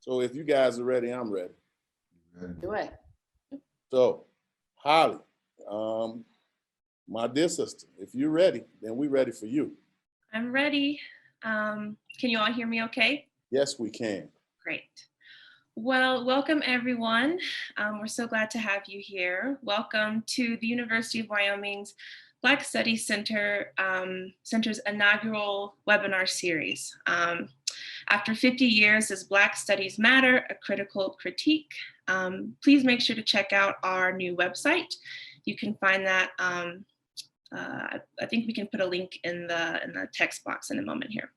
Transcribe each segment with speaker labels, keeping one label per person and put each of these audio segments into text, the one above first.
Speaker 1: So if you guys are ready, I'm ready.
Speaker 2: Do it.
Speaker 1: So, Holly, my dear sister, if you're ready, then we're ready for you.
Speaker 3: I'm ready. Can you all hear me okay?
Speaker 1: Yes, we can.
Speaker 3: Great. Well, welcome everyone. We're so glad to have you here. Welcome to the University of Wyoming's Black Studies Center's inaugural webinar series. After 50 years, Does Black Studies Matter? A Critical Critique. Please make sure to check out our new website. You can find that, I think we can put a link in the text box in a moment here.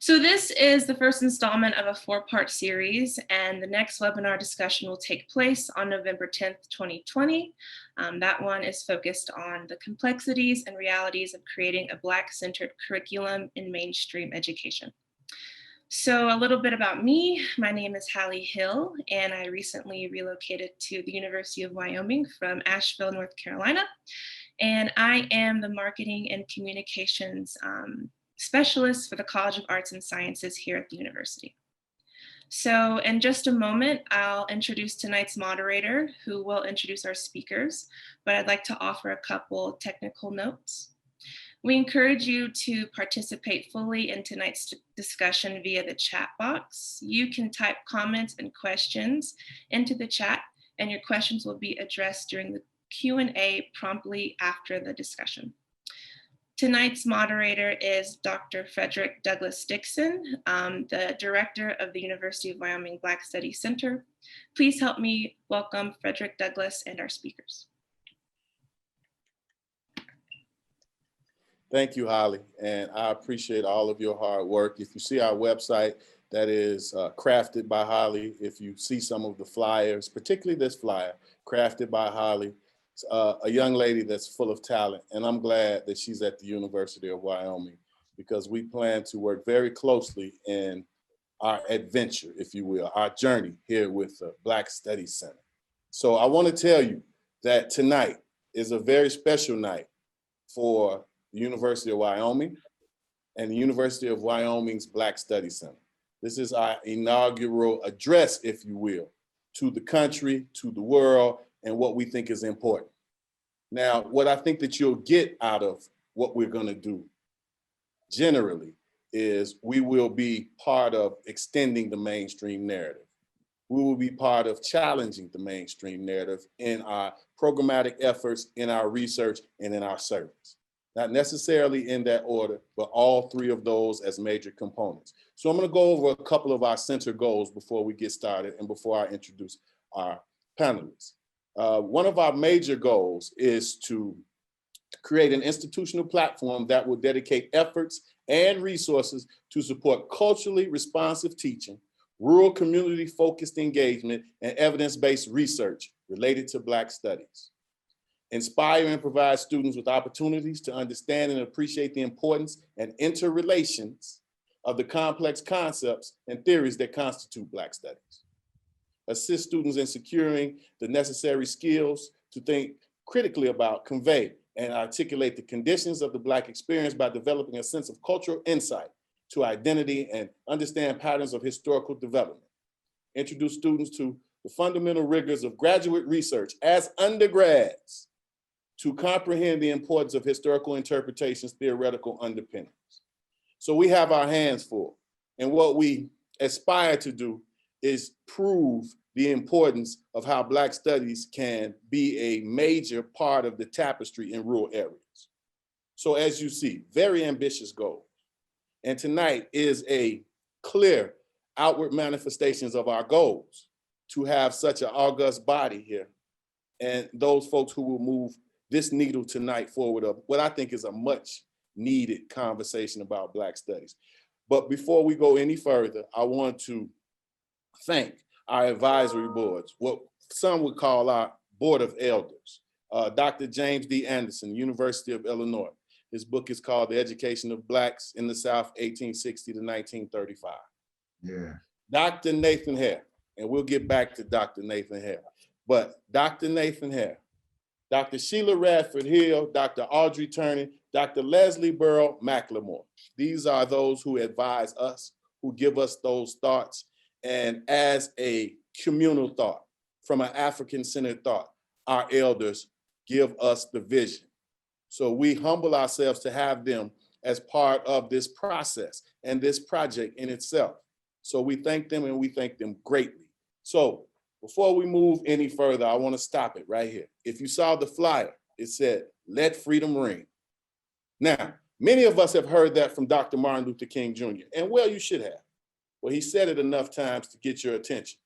Speaker 3: So this is the first installment of a 4-part series, and the next webinar discussion will take place on November 10th, 2020. That one is focused on the complexities and realities of creating a Black-centered curriculum in mainstream education. So a little bit about me. My name is Hallie Hill, and I recently relocated to the University of Wyoming from Asheville, North Carolina. And I am the marketing and communications specialist for the College of Arts and Sciences here at the university. So in just a moment, I'll introduce tonight's moderator, who will introduce our speakers, but I'd like to offer a couple technical notes. We encourage you to participate fully in tonight's discussion via the chat box. You can type comments and questions into the chat, and your questions will be addressed during the Q&A promptly after the discussion. Tonight's moderator is Dr. Fredrick Douglas Dixon, the director of the University of Wyoming Black Studies Center. Please help me welcome Fredrick Douglas and our speakers.
Speaker 1: Thank you, Holly, and I appreciate all of your hard work. If you see our website, that is crafted by Holly. If you see some of the flyers, particularly this flyer, crafted by Holly, a young lady that's full of talent, and I'm glad that she's at the University of Wyoming because we plan to work very closely in our adventure, if you will, our journey here with the Black Studies Center. So I want to tell you that tonight is a very special night for the University of Wyoming and the University of Wyoming's Black Studies Center. This is our inaugural address, if you will, to the country, to the world, and what we think is important. Now, what I think that you'll get out of what we're going to do generally is we will be part of extending the mainstream narrative. We will be part of challenging the mainstream narrative in our programmatic efforts, in our research, and in our service. Not necessarily in that order, but all three of those as major components. So I'm going to go over a couple of our center goals before we get started and before I introduce our panelists. One of our major goals is to create an institutional platform that will dedicate efforts and resources to support culturally responsive teaching, rural community-focused engagement, and evidence-based research related to Black studies. Inspire and provide students with opportunities to understand and appreciate the importance and interrelations of the complex concepts and theories that constitute Black studies. Assist students in securing the necessary skills to think critically about, convey, and articulate the conditions of the Black experience by developing a sense of cultural insight to identity and understand patterns of historical development. Introduce students to the fundamental rigors of graduate research as undergrads to comprehend the importance of historical interpretations, theoretical underpinnings. So we have our hands full, and what we aspire to do is prove the importance of how Black studies can be a major part of the tapestry in rural areas. So as you see, very ambitious goals. And tonight is a clear outward manifestations of our goals to have such an august body here and those folks who will move this needle tonight forward of what I think is a much needed conversation about Black studies. But before we go any further, I want to thank our advisory boards, what some would call our Board of Elders. Dr. James D. Anderson, University of Illinois. His book is called The Education of Blacks in the South, 1860 to 1935.
Speaker 2: Yeah.
Speaker 1: Dr. Nathan Hare, and we'll get back to Dr. Nathan Hare, but Dr. Nathan Hare, Dr. Sheila Radford Hill, Dr. Audrey Turney, Dr. Leslie Burrow McLemore. These are those who advise us, who give us those thoughts, And as a communal thought, from an African-centered thought, our elders give us the vision. So we humble ourselves to have them as part of this process and this project in itself. So we thank them, and we thank them greatly. So before we move any further, I want to stop it right here. If you saw the flyer, it said, "Let freedom ring." Now, many of us have heard that from Dr. Martin Luther King Jr., and well, you should have. Well, he said it enough times to get your attention.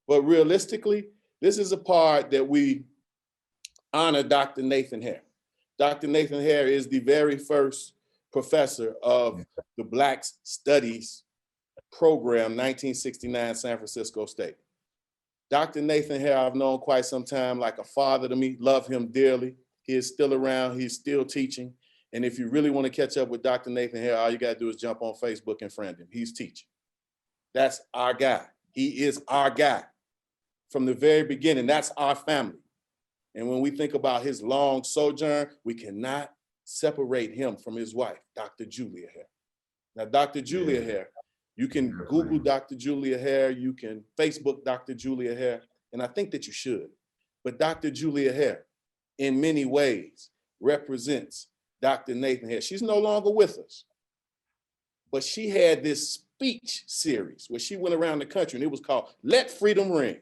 Speaker 1: But realistically, this is a part that we honor Dr. Nathan Hare. Dr. Nathan Hare is the very first professor of the Black Studies program, 1969, San Francisco State. Dr. Nathan Hare, I've known quite some time, like a father to me, love him dearly. He is still around, he's still teaching. And if you really want to catch up with Dr. Nathan Hare, all you got to do is jump on Facebook and friend him. He's teaching. That's our guy. He is our guy. From the very beginning, that's our family. And when we think about his long sojourn, we cannot separate him from his wife, Dr. Julia Hare. Now, Dr. Julia Hare, you can Google Dr. Julia Hare, you can Facebook Dr. Julia Hare, and I think that you should. But Dr. Julia Hare, in many ways, represents Dr. Nathan Hare. She's no longer with us, but she had this speech series where she went around the country, and it was called "Let Freedom Ring."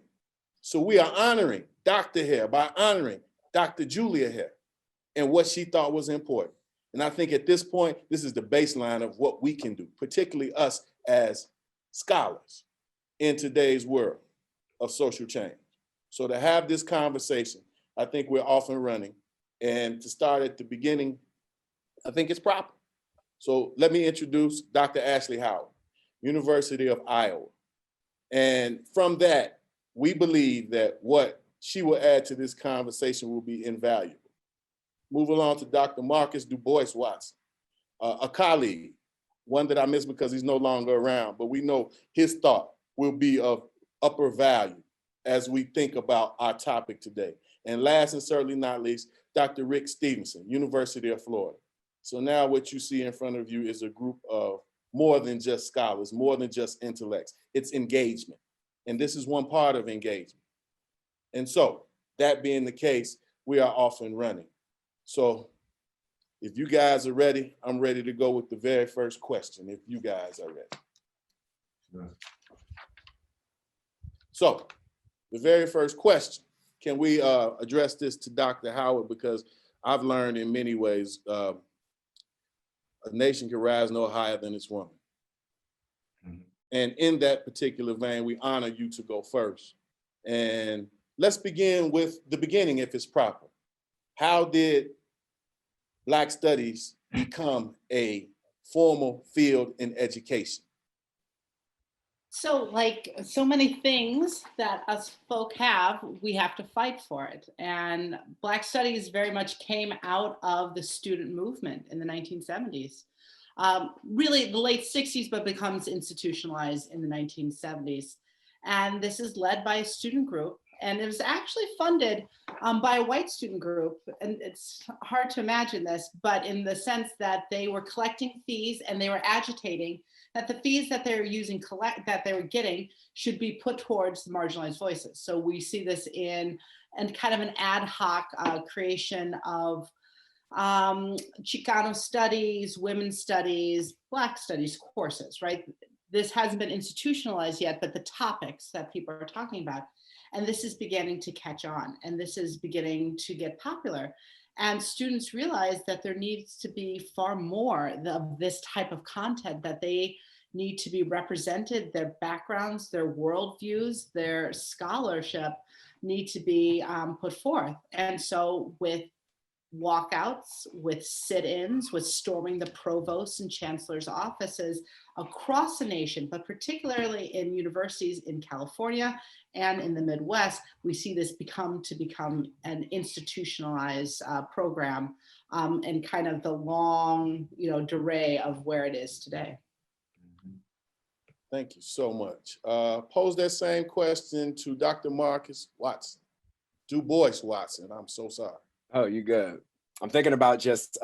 Speaker 1: So we are honoring Dr. Hare by honoring Dr. Julia Hare and what she thought was important. And I think at this point, this is the baseline of what we can do, particularly us as scholars in today's world of social change. So to have this conversation, I think we're off and running. And to start at the beginning, I think it's proper. So let me introduce Dr. Ashley Howard, University of Iowa. And from that, we believe that what she will add to this conversation will be invaluable. Move along to Dr. Marcus DuBois Watson, a colleague, one that I miss because he's no longer around, but we know his thought will be of upper value as we think about our topic today. And last and certainly not least, Dr. Rick Stevinson, University of Florida. So now what you see in front of you is a group of more than just scholars, more than just intellects. It's engagement. And this is one part of engagement. And so that being the case, we are off and running. So if you guys are ready, I'm ready to go with the very first question, if you guys are ready.
Speaker 2: Sure.
Speaker 1: So the very first question, can we address this to Dr. Howard? Because I've learned in many ways, a nation can rise no higher than its woman. Mm-hmm. And in that particular vein, we honor you to go first. And let's begin with the beginning, if it's proper. How did Black Studies become a formal field in education?
Speaker 4: So like so many things that us folk have, we have to fight for it. And Black Studies very much came out of the student movement in the 1970s. Really the late 60s, but becomes institutionalized in the 1970s. And this is led by a student group. And it was actually funded by a white student group. And it's hard to imagine this, but in the sense that they were collecting fees and they were agitating that the fees that they're using, that they were getting should be put towards the marginalized voices. So we see this in and kind of an ad hoc creation of Chicano studies, women's studies, Black studies courses, right? This hasn't been institutionalized yet, but the topics that people are talking about. And this is beginning to catch on, and this is beginning to get popular. And students realize that there needs to be far more of this type of content, that they need to be represented, their backgrounds, their worldviews, their scholarship need to be put forth. And so with walkouts, with sit-ins, with storming the provosts and chancellor's offices across the nation, but particularly in universities in California and in the Midwest, we see this become an institutionalized program and kind of the long, durée of where it is today.
Speaker 1: Thank you so much. Pose that same question to Dr. Marcus Watson. DuBois Watson, I'm so sorry.
Speaker 5: Oh, you good. I'm thinking about just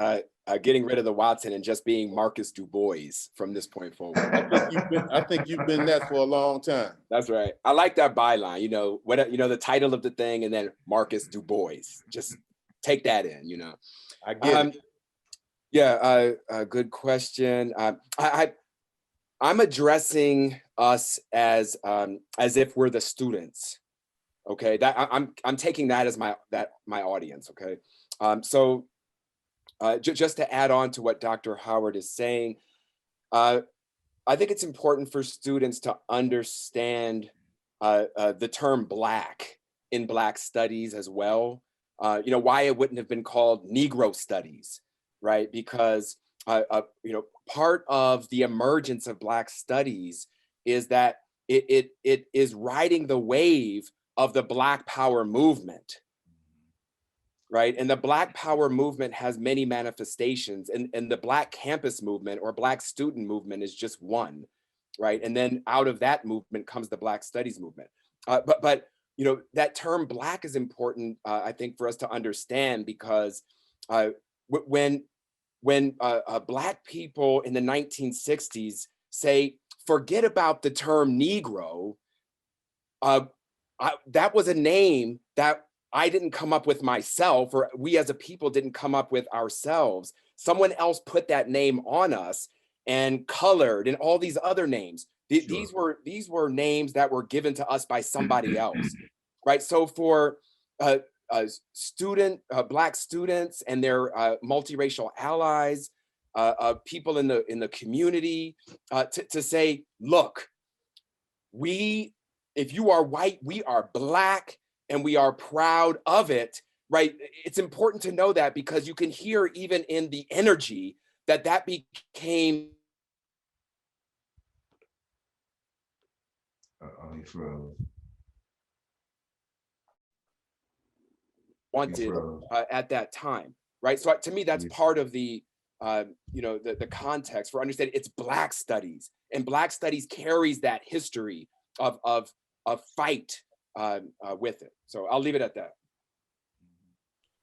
Speaker 5: getting rid of the Watson and just being Marcus DuBois from this point forward.
Speaker 1: I think you've been that for a long time.
Speaker 5: That's right. I like that byline, you know, the title of the thing and then Marcus DuBois. Just take that in, you know.
Speaker 1: I get it.
Speaker 5: Yeah, good question. I'm addressing us as if we're the students. Okay, that I'm taking that as my audience. Okay, so just to add on to what Dr. Howard is saying, I think it's important for students to understand the term Black in Black studies as well. You know, why it wouldn't have been called Negro studies, right? Because you know, part of the emergence of Black studies is that it is riding the wave of the Black Power movement, right? And the Black Power movement has many manifestations, and the Black campus movement or Black student movement is just one, right? And then out of that movement comes the Black studies movement. But you know, that term Black is important, I think, for us to understand, because when Black people in the 1960s say, forget about the term Negro, that was a name that I didn't come up with myself, or we as a people didn't come up with ourselves. Someone else put that name on us, and colored and all these other names. Sure. These were names that were given to us by somebody else, right? So for Black students and their multiracial allies, people in the community, to say, look, if you are white, we are Black and we are proud of it, right? It's important to know that, because you can hear even in the energy that became. Wanted at that time, right? So to me, that's part of the you know, the context for understanding it's Black studies, and Black studies carries that history of fight with it. So I'll leave it at that.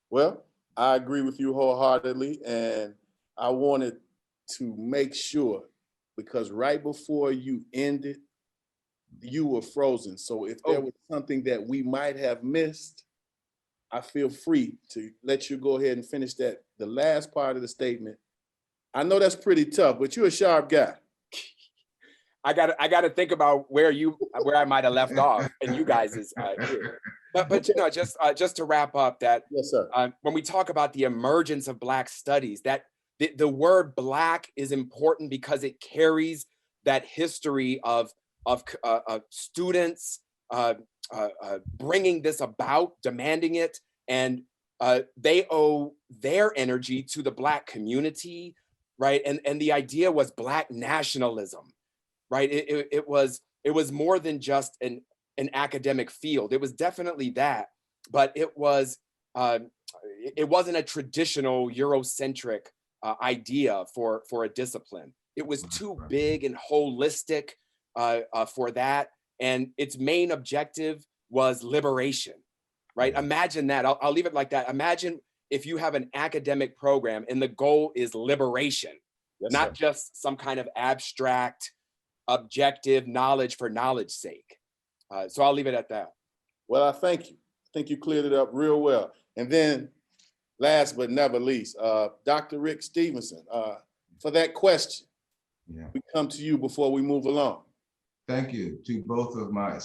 Speaker 1: Well, I agree with you wholeheartedly, and I wanted to make sure, because right before you ended, you were frozen. So if there was something that we might have missed, I feel free to let you go ahead and finish the last part of the statement. I know that's pretty tough, but you're a sharp guy.
Speaker 5: I got to think about where I might have left off, and you guys is here. But you know, just to wrap up, that
Speaker 1: yes, sir.
Speaker 5: When we talk about the emergence of Black studies, that the word Black is important because it carries that history of students bringing this about, demanding it, and they owe their energy to the Black community, right? And the idea was Black nationalism, right? It was more than just an academic field. It was definitely that, but it wasn't a traditional Eurocentric idea for a discipline. It was too big and holistic for that. And its main objective was liberation, right? Imagine that. I'll leave it like that. Imagine if you have an academic program and the goal is liberation, not just some kind of abstract, objective knowledge for knowledge's sake. So I'll leave it at that.
Speaker 1: Well, I thank you. I think you cleared it up real well. And then last but never least, Dr. Rick Stevinson, for that question, we come to you before we move along.
Speaker 2: Thank you to both of my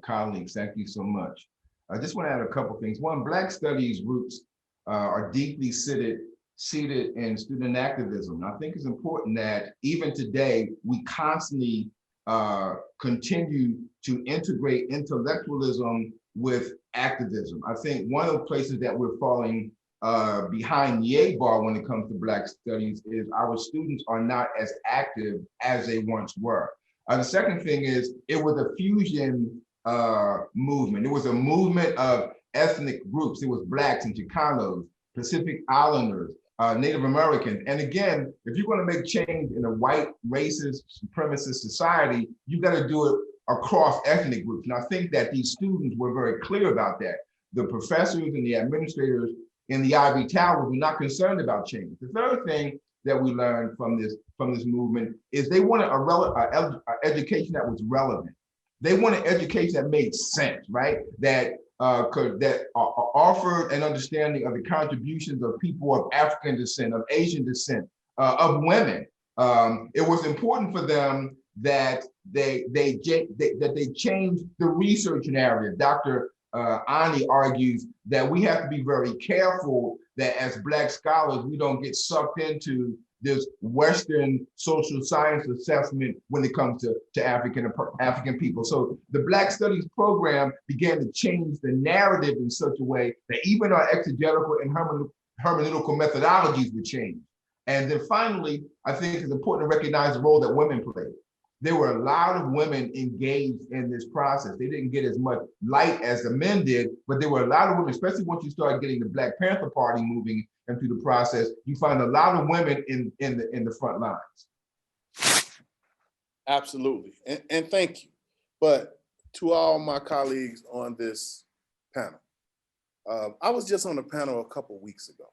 Speaker 2: colleagues. Thank you so much. I just want to add a couple things. One, Black studies roots are deeply seated in student activism. And I think it's important that even today, we constantly continue to integrate intellectualism with activism. I think one of the places that we're falling behind the 8 bar when it comes to Black studies is our students are not as active as they once were. The second thing is, it was a fusion movement. It was a movement of ethnic groups. It was Blacks and Chicanos, Pacific Islanders, Native Americans. And again, if you're going to make change in a white, racist, supremacist society, you got to do it across ethnic groups. And I think that these students were very clear about that. The professors and the administrators in the ivory towers were not concerned about change. The third thing that we learned from this movement is they wanted a education that was relevant. They wanted education that made sense, right? That offered an understanding of the contributions of people of African descent, of Asian descent, of women. It was important for them that they changed the research narrative. Dr. Ani argues that we have to be very careful that as Black scholars, we don't get sucked into this Western social science assessment when it comes to African people. So the Black Studies program began to change the narrative in such a way that even our exegetical and hermeneutical methodologies would change. And then finally, I think it's important to recognize the role that women played. There were a lot of women engaged in this process. They didn't get as much light as the men did, but there were a lot of women, especially once you start getting the Black Panther Party moving into the process, you find a lot of women in the front lines.
Speaker 1: Absolutely, and thank you. But to all my colleagues on this panel, I was just on a panel a couple of weeks ago,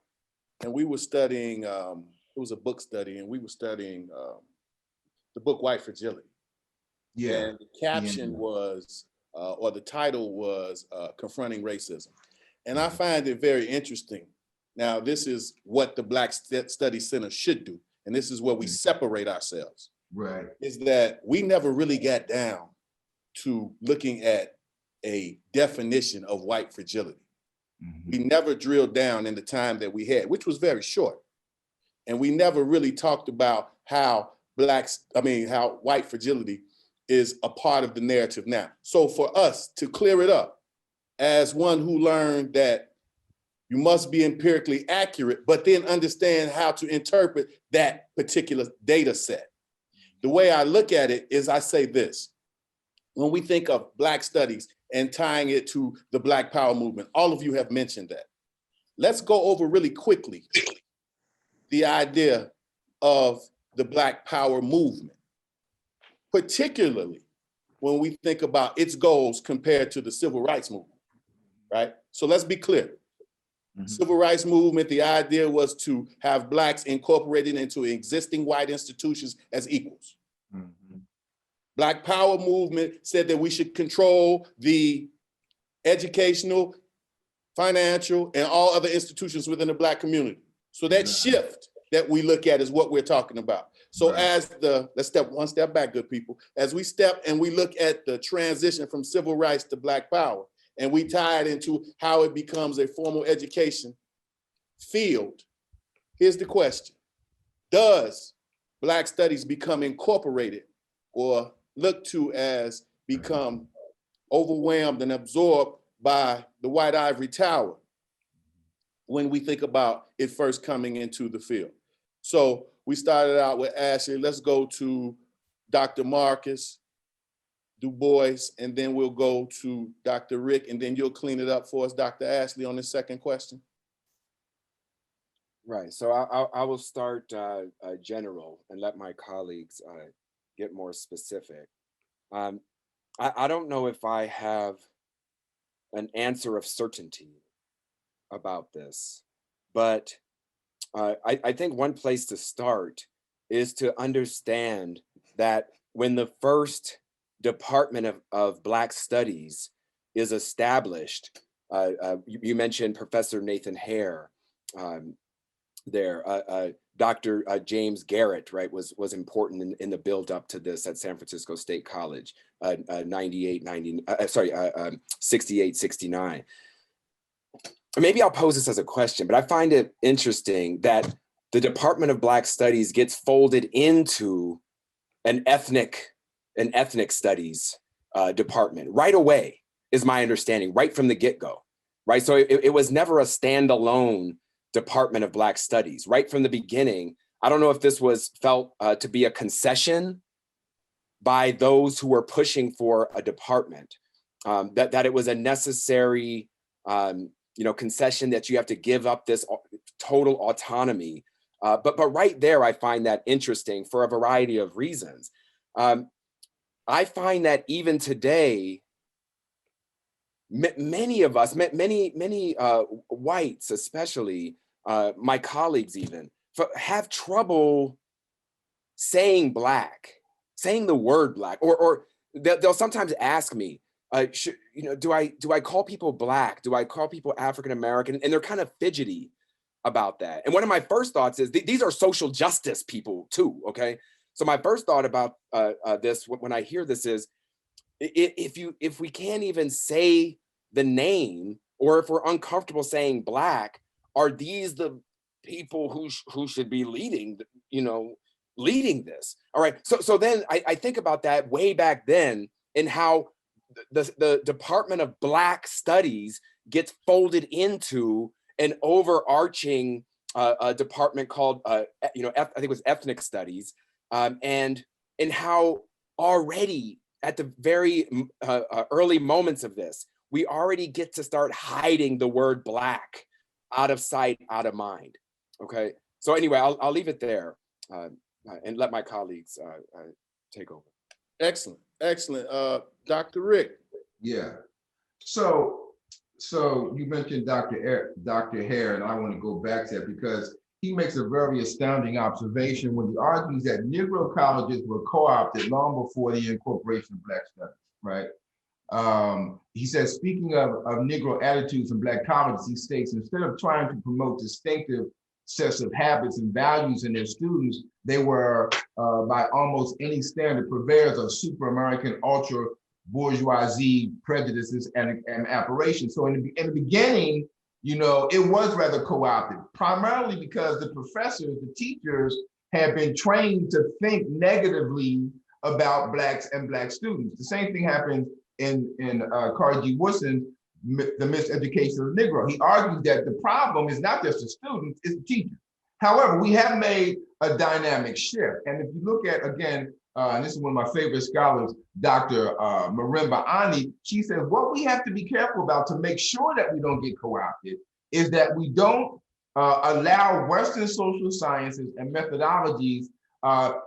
Speaker 1: and we were studying, it was a book study, and we were studying the book White Fragility. Yeah. And the caption was, or the title was, Confronting Racism. And I find it very interesting. Now, this is what the Black Studies Center should do. And this is where we separate ourselves.
Speaker 2: Right.
Speaker 1: Is that we never really got down to looking at a definition of white fragility. Mm-hmm. We never drilled down in the time that we had, which was very short. And we never really talked about how how white fragility is a part of the narrative now. So for us to clear it up, as one who learned that you must be empirically accurate, but then understand how to interpret that particular data set. The way I look at it is I say this: when we think of Black studies and tying it to the Black Power movement, all of you have mentioned that. Let's go over really quickly the idea of the Black Power movement, particularly when we think about its goals compared to the Civil Rights movement, right? So let's be clear. Mm-hmm. Civil Rights movement, the idea was to have Blacks incorporated into existing white institutions as equals. Mm-hmm. Black Power movement said that we should control the educational, financial, and all other institutions within the Black community. So that shift that we look at is what we're talking about. So let's step one step back, good people. As we step and we look at the transition from civil rights to Black Power, and we tie it into how it becomes a formal education field, here's the question: does Black studies become incorporated or looked to as become overwhelmed and absorbed by the white ivory tower when we think about it first coming into the field? So we started out with Ashley. Let's go to Dr. Marcus, DuBois, and then we'll go to Dr. Rick, and then you'll clean it up for us, Dr. Ashley, on the second question.
Speaker 5: Right, so I will start general and let my colleagues get more specific. I don't know if I have an answer of certainty about this, but I think one place to start is to understand that when the first Department of Black Studies is established, you mentioned Professor Nathan Hare there, Dr. James Garrett, right, was important in the build up to this at San Francisco State College, 68, 69. Maybe I'll pose this as a question, but I find it interesting that the Department of Black Studies gets folded into an ethnic studies department right away, is my understanding, right from the get-go, right? So it was never a standalone Department of Black Studies. Right from the beginning, I don't know if this was felt to be a concession by those who were pushing for a department, that it was a necessary concession that you have to give up this total autonomy. But right there, I find that interesting for a variety of reasons. I find that even today, many of us, many whites especially, my colleagues even, have trouble saying black, saying the word black, or they'll sometimes ask me, do I call people black? Do I call people African American? And they're kind of fidgety about that. And one of my first thoughts is these are social justice people too. Okay, so my first thought about this when I hear this is, if we can't even say the name, or if we're uncomfortable saying black, are these the people who should be leading this? All right, so then I think about that way back then, and how the Department of Black Studies gets folded into an overarching department called I think it was Ethnic Studies, and how already at the very early moments of this, we already get to start hiding the word black out of sight, out of mind. Okay, so anyway, I'll leave it there and let my colleagues take over.
Speaker 1: Excellent, excellent. Dr. Rick.
Speaker 2: Yeah. So you mentioned Dr. Hare, and I want to go back to that because he makes a very astounding observation when he argues that Negro colleges were co-opted long before the incorporation of Black studies, right? He says, speaking of Negro attitudes in Black colleges, he states, instead of trying to promote distinctive sets of habits and values in their students, they were, by almost any standard, purveyors of super American ultra bourgeoisie prejudices and aberrations. So in the beginning, it was rather co-opted, primarily because the professors, the teachers, had been trained to think negatively about Blacks and Black students. The same thing happened in Carter G. Woodson, The Miseducation of the Negro. He argues that the problem is not just the students, it's the teachers. However, we have made a dynamic shift. And if you look at, again, and this is one of my favorite scholars, Dr. Marimba Ani, she says, what we have to be careful about to make sure that we don't get co-opted is that we don't allow Western social sciences and methodologies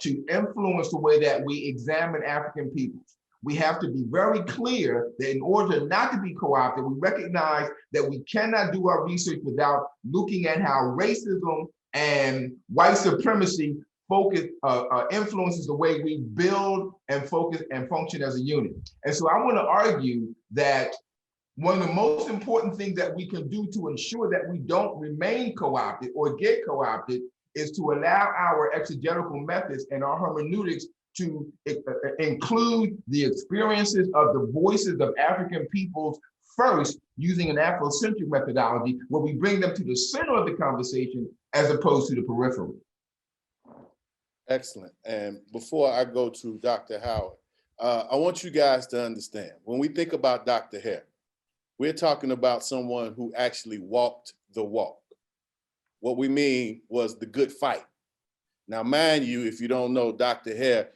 Speaker 2: to influence the way that we examine African peoples. We have to be very clear that in order not to be co-opted, we recognize that we cannot do our research without looking at how racism and white supremacy influences the way we build and focus and function as a unit. And so I want to argue that one of the most important things that we can do to ensure that we don't remain co-opted or get co-opted is to allow our exegetical methods and our hermeneutics to include the experiences of the voices of African peoples first, using an Afrocentric methodology where we bring them to the center of the conversation as opposed to the periphery.
Speaker 1: Excellent. And before I go to Dr. Howard, I want you guys to understand, when we think about Dr. Hare, we're talking about someone who actually walked the walk. What we mean was the good fight. Now, mind you, if you don't know, Dr. Hare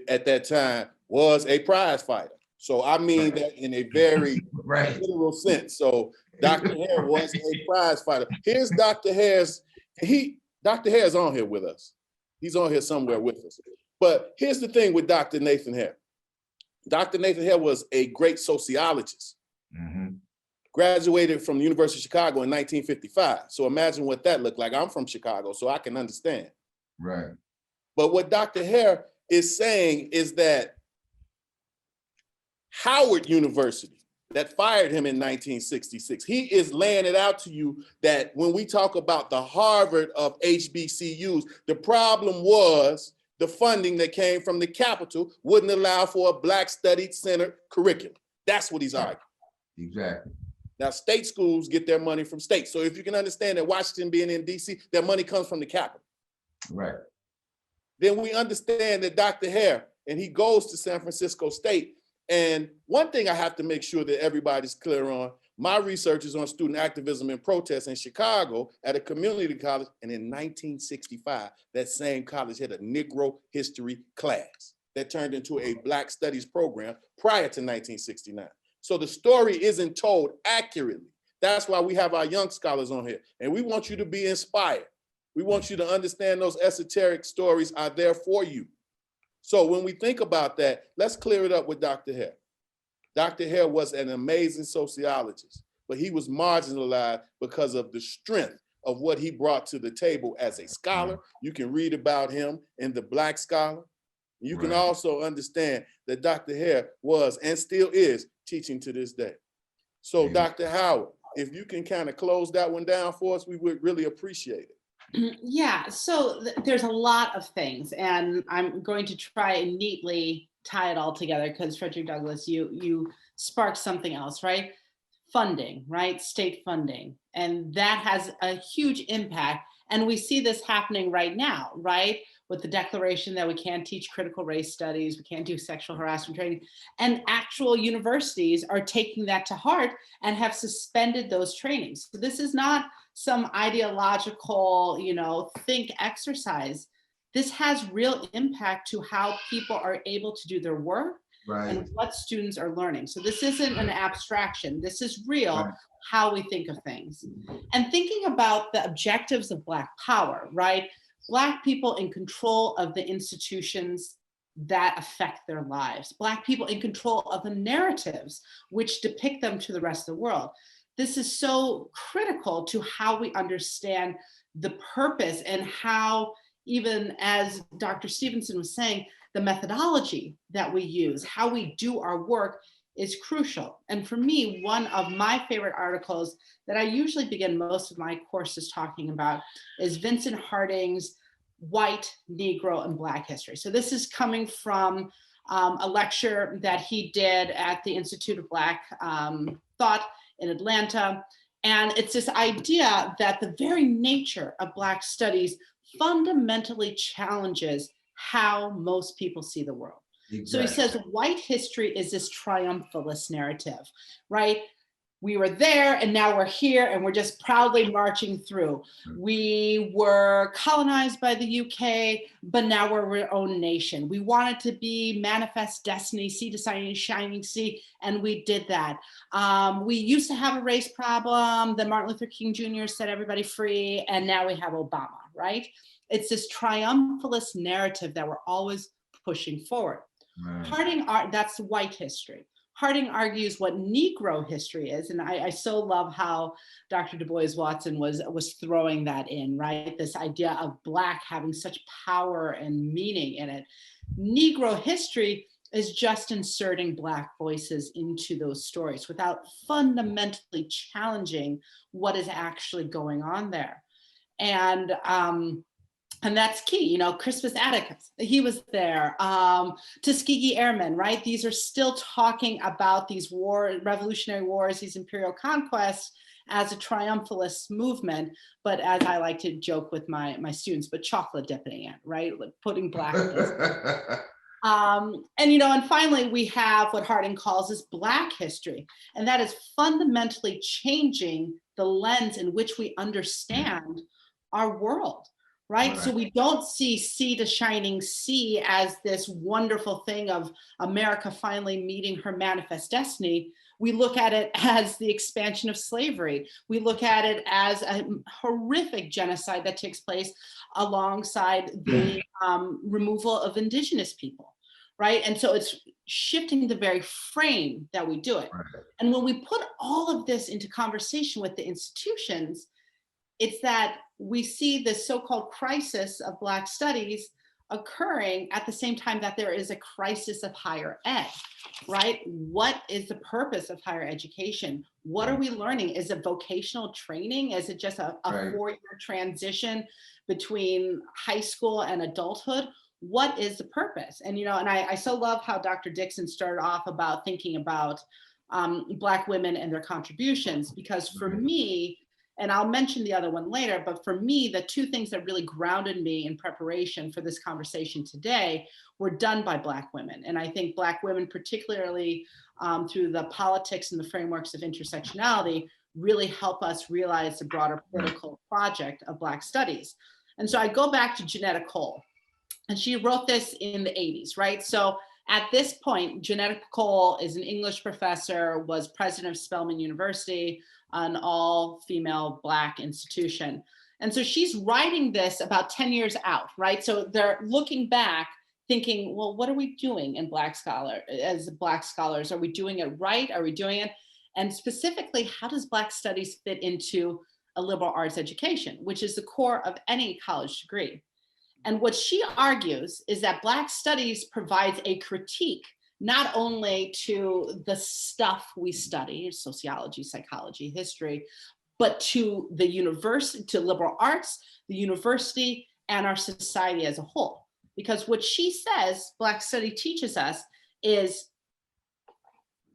Speaker 1: at that time was a prize fighter. So I mean that in a very literal sense. So Dr. Hare was a prize fighter. Here's Dr. Hare's, Dr. Hare's on here with us. He's on here somewhere with us. But here's the thing with Dr. Nathan Hare. Dr. Nathan Hare was a great sociologist. Graduated from the University of Chicago in 1955. So imagine what that looked like. I'm from Chicago, so I can understand.
Speaker 2: Right.
Speaker 1: But what Dr. Hare is saying is that Howard University, that fired him in 1966, he is laying it out to you that when we talk about the Harvard of HBCUs, the problem was the funding that came from the Capitol wouldn't allow for a Black Studies Center curriculum. That's what he's arguing.
Speaker 2: Exactly.
Speaker 1: Now, state schools get their money from states. So if you can understand that Washington being in DC, their money comes from the Capitol.
Speaker 2: Right.
Speaker 1: Then we understand that Dr. Hare, and he goes to San Francisco State. And one thing I have to make sure that everybody's clear on, my research is on student activism and protest in Chicago at a community college. And in 1965, that same college had a Negro history class that turned into a Black Studies program prior to 1969. So the story isn't told accurately. That's why we have our young scholars on here. And we want you to be inspired. We want you to understand those esoteric stories are there for you. So when we think about that, let's clear it up with Dr. Hare. Dr. Hare was an amazing sociologist, but he was marginalized because of the strength of what he brought to the table as a scholar. You can read about him in The Black Scholar. You can also understand that Dr. Hare was and still is teaching to this day. So Dr. Howard, if you can kind of close that one down for us, we would really appreciate it.
Speaker 4: Yeah, so there's a lot of things, and I'm going to try and neatly tie it all together because Frederick Douglass, you sparked something else, right? Funding, right? State funding. And that has a huge impact. And we see this happening right now, right? With the declaration that we can't teach critical race studies, we can't do sexual harassment training. And actual universities are taking that to heart and have suspended those trainings. So this is not some ideological, think exercise. This has real impact to how people are able to do their work and what students are learning. So this isn't an abstraction. This is real, how we think of things. And thinking about the objectives of Black power, right? Black people in control of the institutions that affect their lives. Black people in control of the narratives which depict them to the rest of the world. This is so critical to how we understand the purpose and how, even as Dr. Stevinson was saying, the methodology that we use, how we do our work is crucial. And for me, one of my favorite articles that I usually begin most of my courses talking about is Vincent Harding's White, Negro, and Black History. So this is coming from a lecture that he did at the Institute of Black Thought in Atlanta. And it's this idea that the very nature of Black studies fundamentally challenges how most people see the world. Exactly. So he says white history is this triumphalist narrative, right? We were there and now we're here and we're just proudly marching through. We were colonized by the UK, but now we're our own nation. We wanted to be manifest destiny, sea to shining sea, and we did that. We used to have a race problem. Then Martin Luther King Jr. set everybody free, and now we have Obama, right? It's this triumphalist narrative that we're always pushing forward. Harding, that's white history. Harding argues what Negro history is, and I so love how Dr. DuBois Watson was throwing that in, right? This idea of Black having such power and meaning in it. Negro history is just inserting Black voices into those stories without fundamentally challenging what is actually going on there. And that's key, Crispus Attucks, he was there. Tuskegee Airmen, right? These are still talking about these revolutionary wars, these imperial conquests as a triumphalist movement, but as I like to joke with my students, but chocolate dipping it, right? Like putting Black. And finally, we have what Harding calls as Black history. And that is fundamentally changing the lens in which we understand our world. Right? So we don't see sea to shining sea as this wonderful thing of America finally meeting her manifest destiny. We look at it as the expansion of slavery. We look at it as a horrific genocide that takes place alongside the removal of indigenous people, right? And so it's shifting the very frame that we do it. And when we put all of this into conversation with the institutions, it's that we see this so-called crisis of Black studies occurring at the same time that there is a crisis of higher ed, right? What is the purpose of higher education? What are we learning? Is it vocational training? Is it just a four-year transition between high school and adulthood? What is the purpose? And, and I so love how Dr. Dixon started off about thinking about Black women and their contributions, because for me, and I'll mention the other one later, but for me, the two things that really grounded me in preparation for this conversation today were done by Black women. And I think Black women, particularly through the politics and the frameworks of intersectionality, really help us realize the broader political project of Black studies. And so I go back to Janetta Cole, and she wrote this in the 80s, right? So at this point, Janetta Cole is an English professor, was president of Spelman University, an all-female Black institution. And so she's writing this about 10 years out, right? So they're looking back thinking, well, what are we doing in as Black scholars? Are we doing it right? Are we doing it? And specifically, how does Black studies fit into a liberal arts education, which is the core of any college degree? And what she argues is that Black studies provides a critique, not only to the stuff we study, sociology, psychology, history, but to the university, to liberal arts, the university, and our society as a whole. Because what she says Black study teaches us is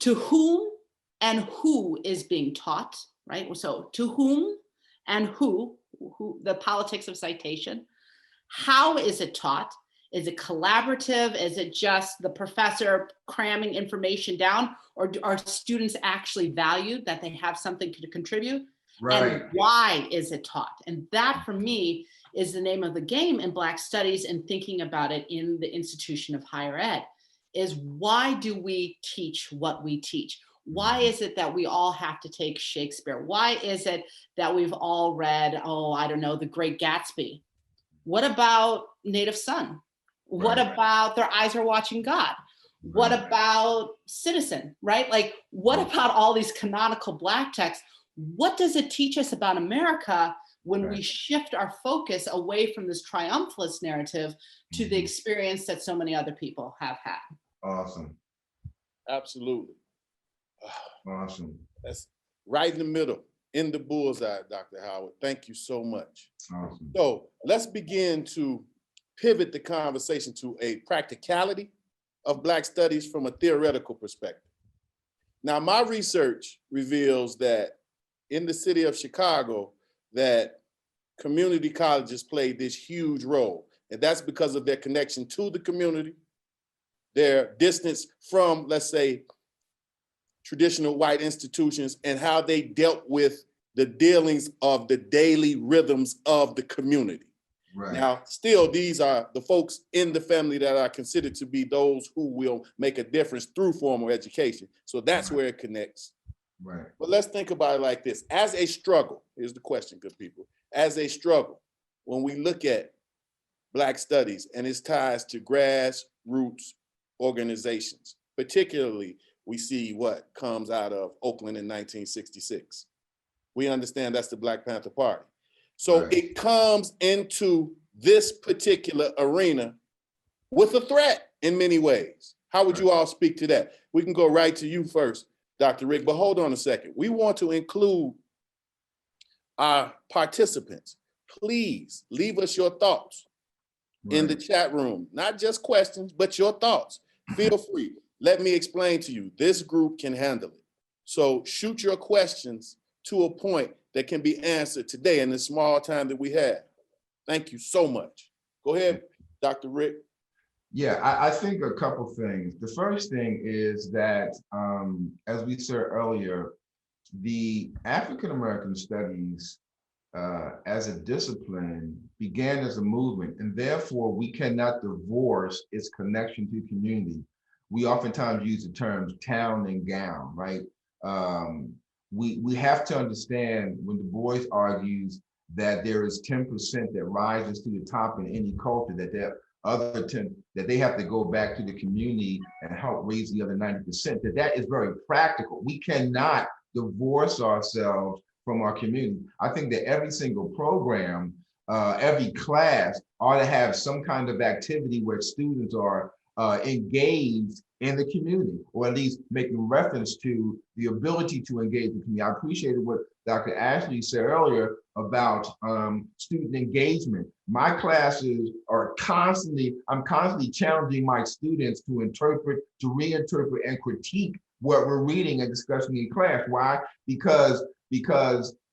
Speaker 4: to whom and who is being taught, right? So to whom and who, the politics of citation. How is it taught? Is it collaborative? Is it just the professor cramming information down? Or are students actually valued that they have something to contribute?
Speaker 2: Right.
Speaker 4: And why is it taught? And that for me is the name of the game in Black studies and thinking about it in the institution of higher ed, is why do we teach what we teach? Why is it that we all have to take Shakespeare? Why is it that we've all read, oh, I don't know, The Great Gatsby? What about Native Son? What about Their Eyes Are Watching God? What about Citizen, right? Like, what about all these canonical Black texts? What does it teach us about America when we shift our focus away from this triumphalist narrative to the experience that so many other people have had?
Speaker 2: Awesome.
Speaker 1: Absolutely.
Speaker 2: Awesome.
Speaker 1: That's right in the middle, in the bullseye, Dr. Howard. Thank you so much.
Speaker 2: Awesome.
Speaker 1: So let's begin to pivot the conversation to a practicality of Black studies from a theoretical perspective. Now, my research reveals that in the city of Chicago, that community colleges played this huge role. And that's because of their connection to the community, their distance from, let's say, traditional white institutions, and how they dealt with the dealings of the daily rhythms of the community.
Speaker 2: Right.
Speaker 1: Now, still, these are the folks in the family that are considered to be those who will make a difference through formal education. So that's where it connects.
Speaker 2: Right.
Speaker 1: But let's think about it like this. As a struggle, here's the question, good people. As a struggle, when we look at Black studies and its ties to grassroots organizations, particularly we see what comes out of Oakland in 1966. We understand that's the Black Panther Party. So it comes into this particular arena with a threat in many ways. How would you all speak to that? We can go right to you first, Dr. Rick, but hold on a second. We want to include our participants. Please leave us your thoughts in the chat room, not just questions, but your thoughts. Feel free. Let me explain to you, this group can handle it. So shoot your questions to a point that can be answered today in the small time that we have. Thank you so much. Go ahead, Dr. Rick.
Speaker 2: Yeah, I think a couple things. The first thing is that, as we said earlier, the African-American studies as a discipline began as a movement, and therefore we cannot divorce its connection to community. We oftentimes use the terms town and gown, right? We have to understand when DuBois argues that there is 10% that rises to the top in any culture, that there other 10, that they have to go back to the community and help raise the other 90%, that is very practical. We cannot divorce ourselves from our community. I think that every single program, every class ought to have some kind of activity where students are engaged in the community, or at least making reference to the ability to engage the community. I appreciated what Dr. Ashley said earlier about student engagement. My classes are I'm constantly challenging my students to interpret, to reinterpret, and critique what we're reading and discussing in class. Why? Because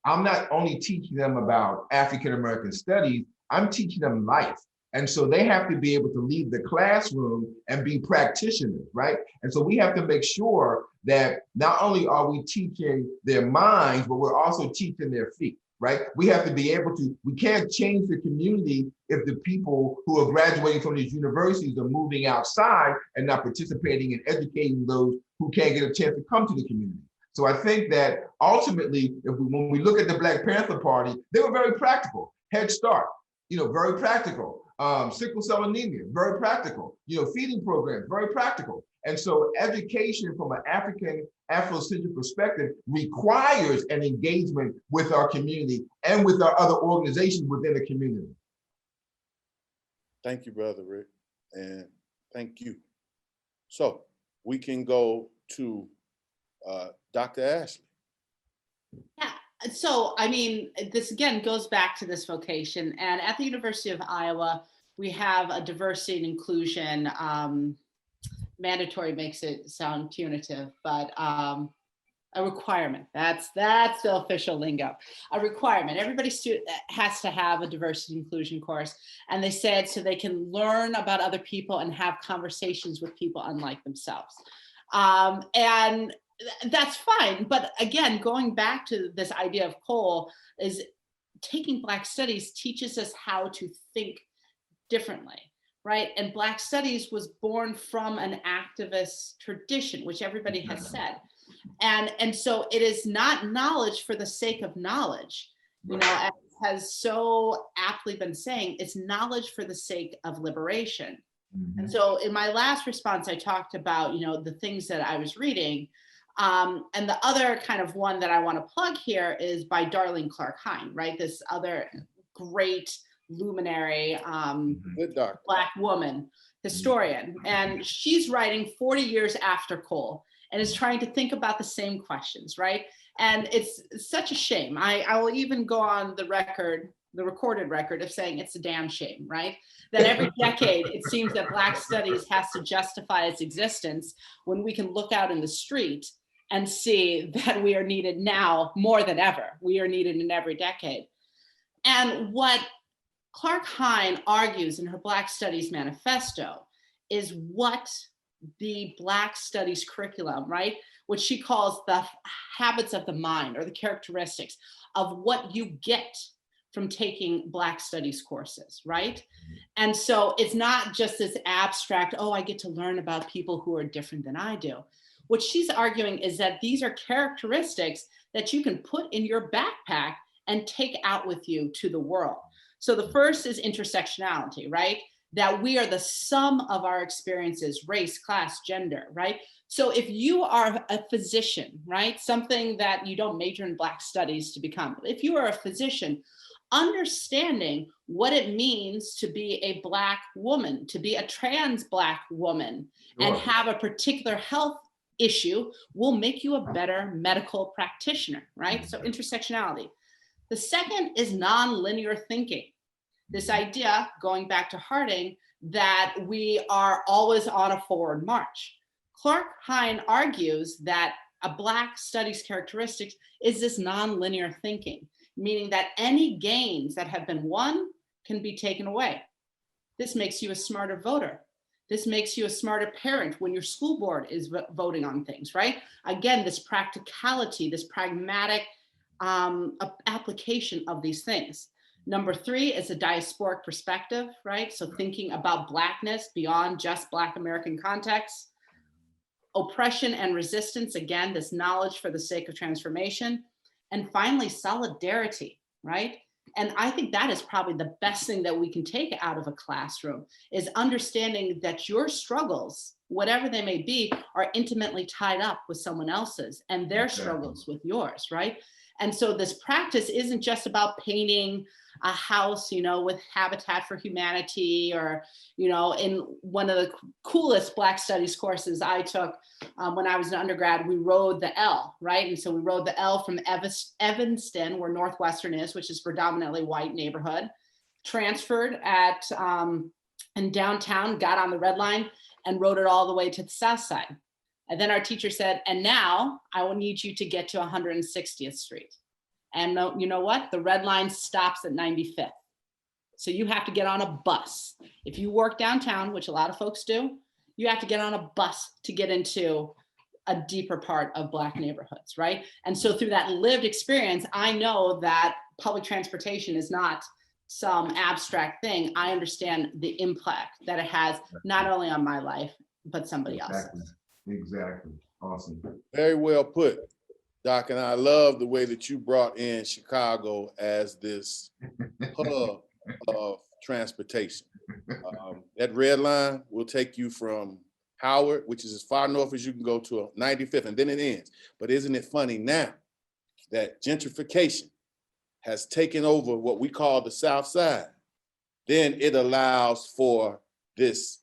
Speaker 2: I'm not only teaching them about African-American studies, I'm teaching them life. And so they have to be able to leave the classroom and be practitioners, right? And so we have to make sure that not only are we teaching their minds, but we're also teaching their feet, right? We have to be able to, we can't change the community if the people who are graduating from these universities are moving outside and not participating in educating those who can't get a chance to come to the community. So I think that ultimately, when we look at the Black Panther Party, they were very practical. Head Start, very practical. Sickle cell anemia, very practical. Feeding programs, very practical. And so education from an African Afrocentric perspective requires an engagement with our community and with our other organizations within the community.
Speaker 1: Thank you, Brother Rick, and thank you. So we can go to Dr. Ashley.
Speaker 4: Yeah. So, I mean, this again goes back to this vocation. And at the University of Iowa, we have a diversity and inclusion, mandatory makes it sound punitive, but a requirement. That's the official lingo. A requirement. Everybody has to have a diversity and inclusion course. And they said so they can learn about other people and have conversations with people unlike themselves. And that's fine. But again, going back to this idea of Cole, is taking Black studies teaches us how to think differently, right? And Black studies was born from an activist tradition, which everybody has said. And so it is not knowledge for the sake of knowledge, as has so aptly been saying, it's knowledge for the sake of liberation. Mm-hmm. And so in my last response, I talked about, the things that I was reading. And the other kind of one that I want to plug here is by Darlene Clark Hine, right? This other great luminary Black woman historian. And she's writing 40 years after Cole and is trying to think about the same questions, right? And it's such a shame. I will even go on the record, the recorded record of saying it's a damn shame, right? That every decade, it seems that Black studies has to justify its existence when we can look out in the street and see that we are needed now more than ever. We are needed in every decade. And what Clark Hine argues in her Black Studies Manifesto is what the Black Studies curriculum, right? What she calls the habits of the mind or the characteristics of what you get from taking Black Studies courses, right? And so it's not just this abstract, oh, I get to learn about people who are different than I do. What she's arguing is that these are characteristics that you can put in your backpack and take out with you to the world. So the first is intersectionality, right? That we are the sum of our experiences, race, class, gender, right? So if you are a physician, right? Something that you don't major in Black studies to become. If you are a physician, understanding what it means to be a Black woman, to be a trans Black woman, sure, and have a particular health issue will make you a better medical practitioner, right? So intersectionality. The second is nonlinear thinking. This idea, going back to Harding, that we are always on a forward march. Clark Hine argues that a Black studies characteristic is this nonlinear thinking, meaning that any gains that have been won can be taken away. This makes you a smarter voter. This makes you a smarter parent when your school board is voting on things, right? Again, this practicality, this pragmatic application of these things. Number 3 is a diasporic perspective, right? So thinking about Blackness beyond just Black American context. Oppression and resistance, again, this knowledge for the sake of transformation. And finally, solidarity, right? And I think that is probably the best thing that we can take out of a classroom is understanding that your struggles, whatever they may be, are intimately tied up with someone else's and their struggles with yours, right? And so this practice isn't just about painting a house, with Habitat for Humanity or, in one of the coolest Black Studies courses I took when I was an undergrad, we rode the L, right? And so we rode the L from Evanston, where Northwestern is, which is predominantly white neighborhood, transferred in downtown, got on the Red Line and rode it all the way to the South Side. And then our teacher said, and now I will need you to get to 160th Street. And you know what? The Red Line stops at 95th. So you have to get on a bus. If you work downtown, which a lot of folks do, you have to get on a bus to get into a deeper part of Black neighborhoods, right? And so through that lived experience, I know that public transportation is not some abstract thing. I understand the impact that it has, not only on my life, but somebody else's.
Speaker 2: Exactly. Awesome.
Speaker 1: Very well put, Doc. And I love the way that you brought in Chicago as this hub of transportation. That red line will take you from Howard, which is as far north as you can go, to 95th, and then it ends. But isn't it funny now that gentrification has taken over what we call the South Side? Then it allows for this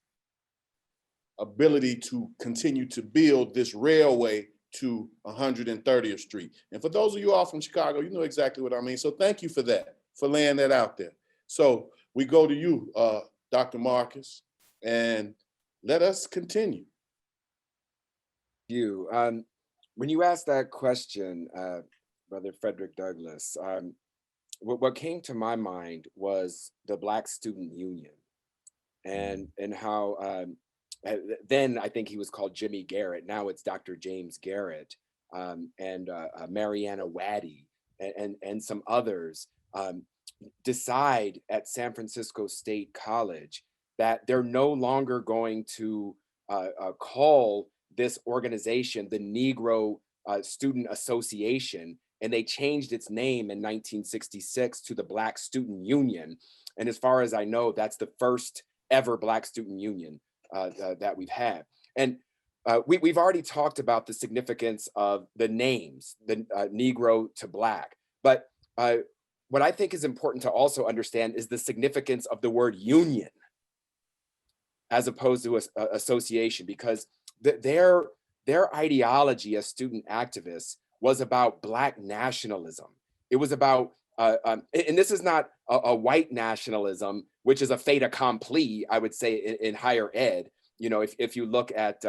Speaker 1: ability to continue to build this railway to 130th Street. And for those of you all from Chicago, you know exactly what I mean. So thank you for that, for laying that out there. So we go to you, Dr. Marcus, and let us continue.
Speaker 5: You, when you asked that question, Brother Frederick Douglass, what came to my mind was the Black Student Union, and how then I think he was called Jimmy Garrett. Now it's Dr. James Garrett, and Mariana Waddy, and some others decide at San Francisco State College that they're no longer going to call this organization the Negro Student Association, and they changed its name in 1966 to the Black Student Union. And as far as I know, that's the first ever Black Student Union that we've had. And we've already talked about the significance of the names, the Negro to Black. But what I think is important to also understand is the significance of the word union as opposed to association, because their ideology as student activists was about Black nationalism. It was about, and this is not a white nationalism, which is a fait accompli, I would say, in higher ed. You know, if you look at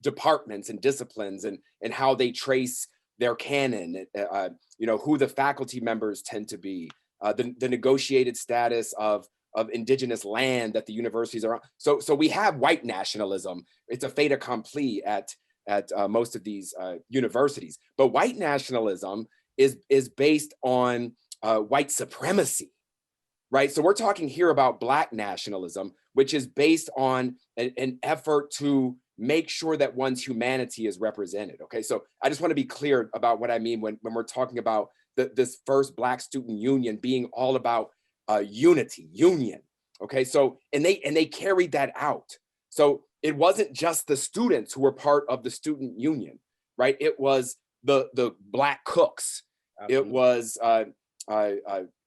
Speaker 5: departments and disciplines and how they trace their canon, you know, who the faculty members tend to be, the negotiated status of indigenous land that the universities are on. So we have white nationalism. It's a fait accompli at most of these universities. But white nationalism is based on white supremacy, right? So we're talking here about Black nationalism, which is based on an effort to make sure that one's humanity is represented. Okay, so I just want to be clear about what I mean when we're talking about this first Black Student Union being all about unity, union. Okay, so and they carried that out. So it wasn't just the students who were part of the student union, right? It was the Black cooks. Absolutely.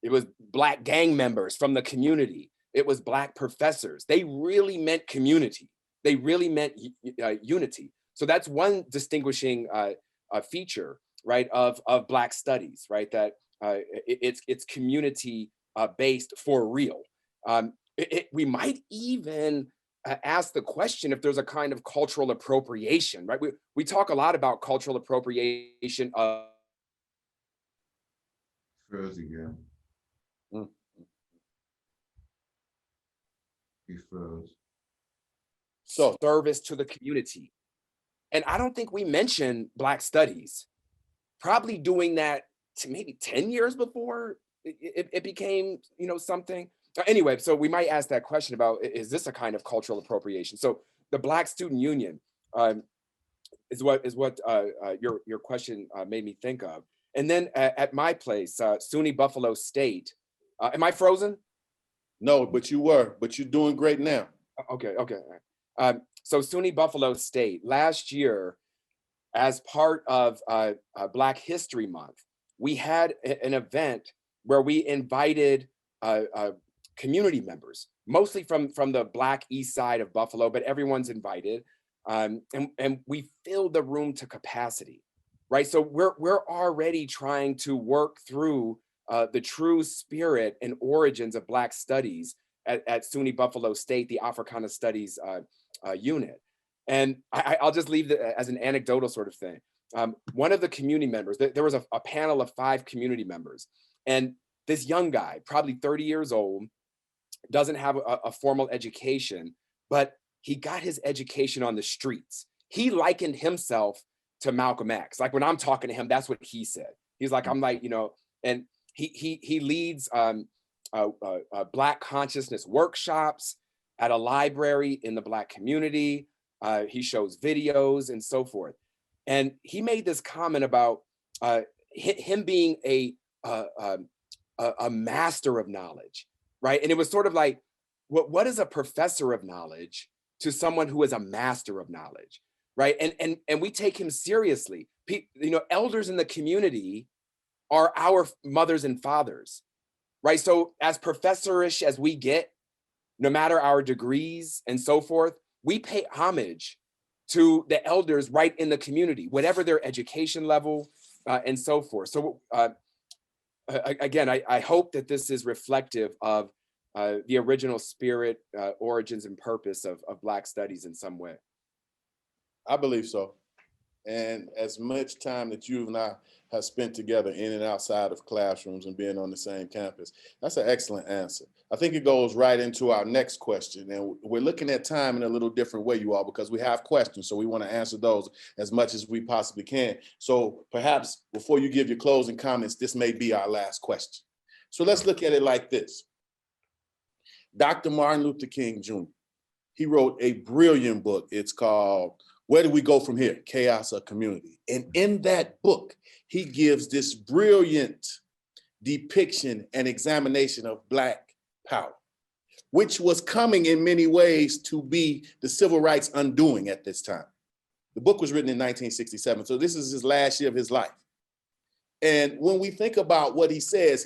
Speaker 5: It was Black gang members from the community. It was Black professors. They really meant community. They really meant unity. So that's one distinguishing feature, right, of Black studies, right? That it's community based for real. We might even ask the question if there's a kind of cultural appropriation, right? We talk a lot about cultural appropriation of.
Speaker 2: Froze again. He froze.
Speaker 5: So service to the community. And I don't think we mentioned Black studies. Probably doing that to maybe 10 years before it became, you know, something. Anyway, so we might ask that question about, is this a kind of cultural appropriation? So the Black Student Union is what your question made me think of. And then at my place, SUNY Buffalo State. Am I frozen?
Speaker 1: No, but you were, but you're doing great now.
Speaker 5: Okay. So SUNY Buffalo State, last year, as part of Black History Month, we had an event where we invited community members, mostly from the Black East Side of Buffalo, but everyone's invited. And we filled the room to capacity, right? So we're already trying to work through the true spirit and origins of Black studies at SUNY Buffalo State, the Africana Studies unit. And I'll just leave it as an anecdotal sort of thing. One of the community members, there was a panel of 5 community members, and this young guy, probably 30 years old, doesn't have a formal education, but he got his education on the streets. He likened himself to Malcolm X. Like when I'm talking to him, that's what he said. He's like, I'm like, you know, and he leads Black consciousness workshops at a library in the Black community. He shows videos and so forth. And he made this comment about him being a master of knowledge. right? And it was sort of like, what is a professor of knowledge to someone who is a master of knowledge, right? And we take him seriously. Elders in the community are our mothers and fathers, right? So as professorish as we get, no matter our degrees and so forth, we pay homage to the elders right in the community, whatever their education level and so forth. So again, I hope that this is reflective of the original spirit, origins, and purpose of Black studies in some way.
Speaker 1: I believe so. And as much time that you and I have spent together in and outside of classrooms and being on the same campus, that's an excellent answer. I think it goes right into our next question. And we're looking at time in a little different way, you all, because we have questions. So we want to answer those as much as we possibly can. So perhaps before you give your closing comments, this may be our last question. So let's look at it like this. Dr. Martin Luther King Jr., he wrote a brilliant book. It's called Where Do We Go From Here? Chaos or Community. And in that book, he gives this brilliant depiction and examination of Black power, which was coming in many ways to be the civil rights undoing at this time. The book was written in 1967, so this is his last year of his life. And when we think about what he says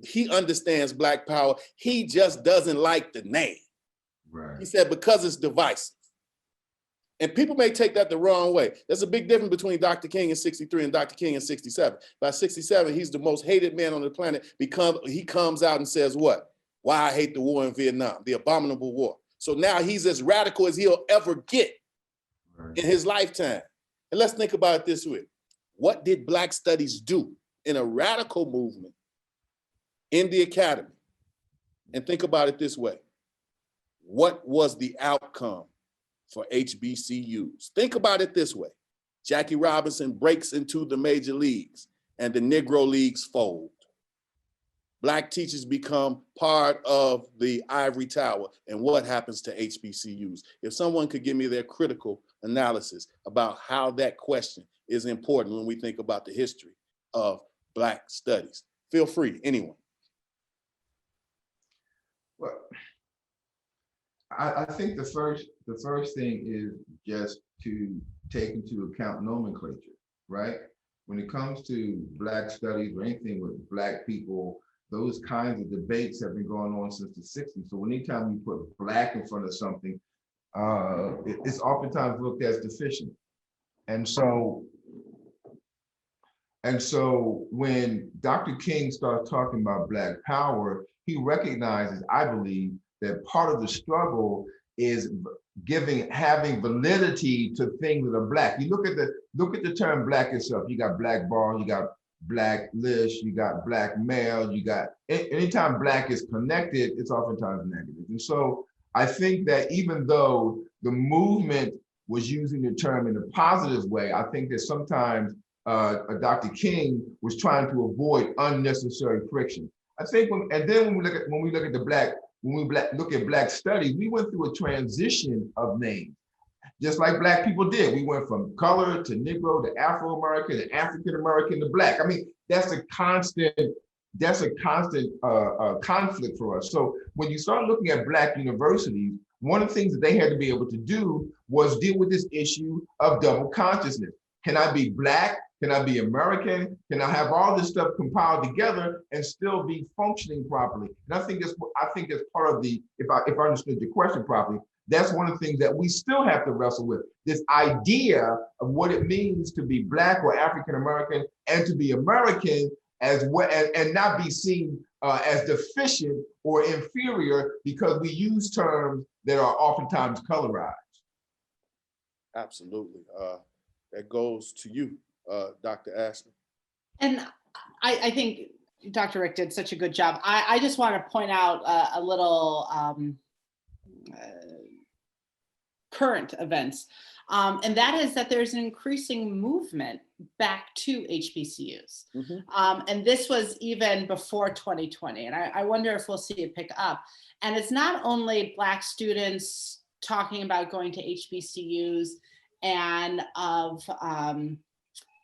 Speaker 1: he understands Black power. He just doesn't like the name.
Speaker 2: Right.
Speaker 1: He said, because it's divisive. And people may take that the wrong way. There's a big difference between Dr. King in 63 and Dr. King in 67. By 67, he's the most hated man on the planet. He comes out and says what? Why I hate the war in Vietnam, the abominable war. So now he's as radical as he'll ever get in his lifetime. And let's think about it this way. What did Black studies do in a radical movement in the academy? And think about it this way. What was the outcome for HBCUs? Think about it this way. Jackie Robinson breaks into the major leagues and the Negro leagues fold. Black teachers become part of the ivory tower. And what happens to HBCUs? If someone could give me their critical analysis about how that question is important when we think about the history of Black studies. Feel free, anyone.
Speaker 2: Well, I think the first thing is just to take into account nomenclature, right? When it comes to Black studies or anything with Black people, those kinds of debates have been going on since the 60s. So anytime you put Black in front of something, it's oftentimes looked as deficient. And so when Dr. King starts talking about Black power, he recognizes, I believe, that part of the struggle is having validity to things that are Black. You look at the term Black itself. You got blackball, you got Blacklist, you got black male, you got anytime Black is connected, it's oftentimes negative. And so I think that even though the movement was using the term in a positive way, I think that sometimes Dr. King was trying to avoid unnecessary friction. I think when we look at Black studies, we went through a transition of names, just like Black people did. We went from color to Negro to Afro-American to African-American to Black. I mean, that's a constant conflict for us. So when you start looking at Black universities, one of the things that they had to be able to do was deal with this issue of double consciousness. Can I be Black? Can I be American? Can I have all this stuff compiled together and still be functioning properly? And I think that's part of the, if I understood your question properly, that's one of the things that we still have to wrestle with. This idea of what it means to be Black or African American and to be American as well, and not be seen as deficient or inferior because we use terms that are oftentimes colorized.
Speaker 1: Absolutely. That goes to you, Dr. Ashley.
Speaker 4: And I think Dr. Rick did such a good job. I just want to point out a little current events. And that is that there's an increasing movement back to HBCUs. Mm-hmm. And this was even before 2020. And I wonder if we'll see it pick up. And it's not only Black students talking about going to HBCUs and of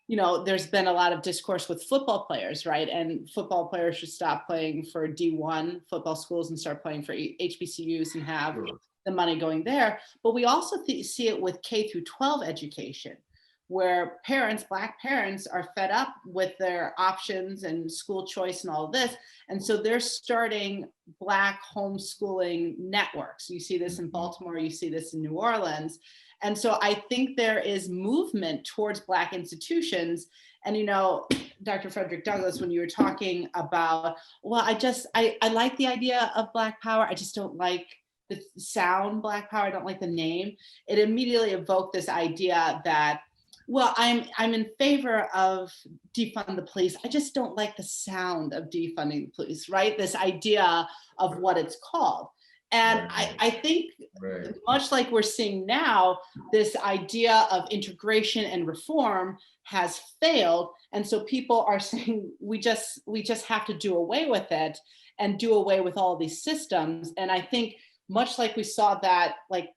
Speaker 4: you know, there's been a lot of discourse with football players, right? And football players should stop playing for D1 football schools and start playing for HBCUs and have the money going there. But we also see it with K through 12 education, where parents, Black parents, are fed up with their options and school choice and all of this. And so they're starting Black homeschooling networks. You see this in Baltimore, you see this in New Orleans. And so I think there is movement towards Black institutions. And, you know, Dr. Fredrick Douglass, when you were talking about, well, I like the idea of Black power. I just don't like the sound Black power. I don't like the name. It immediately evoked this idea that, well, I'm in favor of defund the police. I just don't like the sound of defunding the police, right? This idea of what it's called. And I think much like we're seeing now, this idea of integration and reform has failed. And so people are saying, we just have to do away with it and do away with all these systems. And I think much like we saw that, like,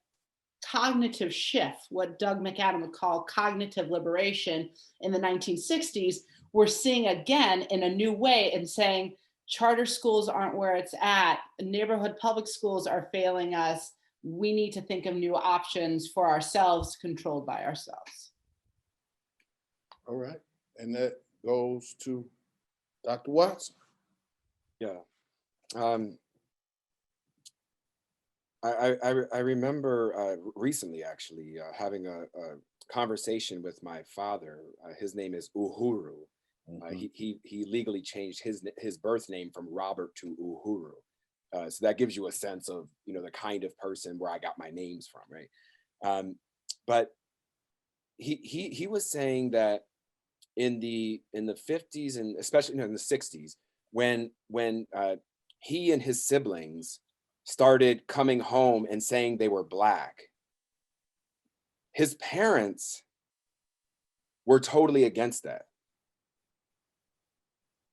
Speaker 4: cognitive shift, what Doug McAdam would call cognitive liberation in the 1960s, we're seeing again in a new way and saying charter schools aren't where it's at. Neighborhood public schools are failing us. We need to think of new options for ourselves, controlled by ourselves.
Speaker 1: All right. And that goes to Dr. Watson.
Speaker 5: Yeah. I remember recently actually having a conversation with my father. His name is Uhuru. He legally changed his birth name from Robert to Uhuru. So that gives you a sense of, you know, the kind of person where I got my names from, right? But he was saying that in the 50s and especially in the 60s, when he and his siblings started coming home and saying they were Black, his parents were totally against that.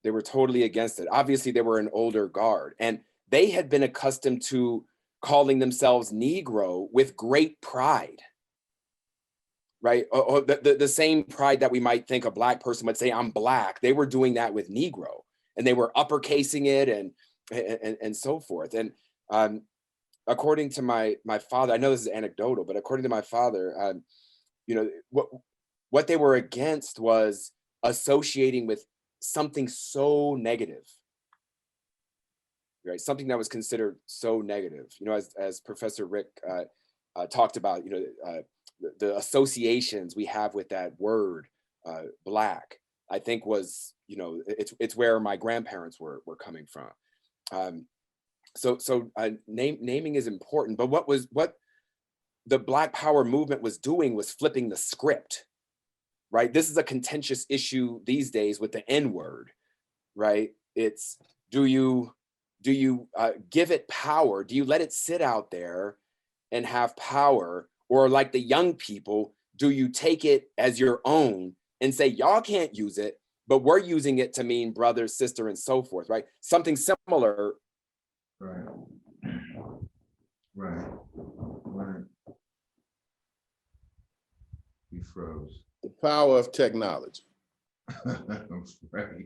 Speaker 5: They were totally against it. Obviously, they were an older guard, and they had been accustomed to calling themselves Negro with great pride, right? Or the same pride that we might think a Black person would say, I'm Black. They were doing that with Negro, and they were uppercasing it and so forth. And according to my father, I know this is anecdotal, but according to my father, you know, what they were against was associating with something so negative, right? Something that was considered so negative. You know, as Professor Rick talked about, you know, the associations we have with that word, Black, I think was, you know, it's where my grandparents were coming from. So naming is important, but what the Black Power movement was doing was flipping the script, right? This is a contentious issue these days with the N-word, right? It's, do you give it power? Do you let it sit out there and have power? Or like the young people, do you take it as your own and say, y'all can't use it, but we're using it to mean brother, sister, and so forth, right? Something similar.
Speaker 2: Right. He froze.
Speaker 1: The power of technology.
Speaker 2: Right.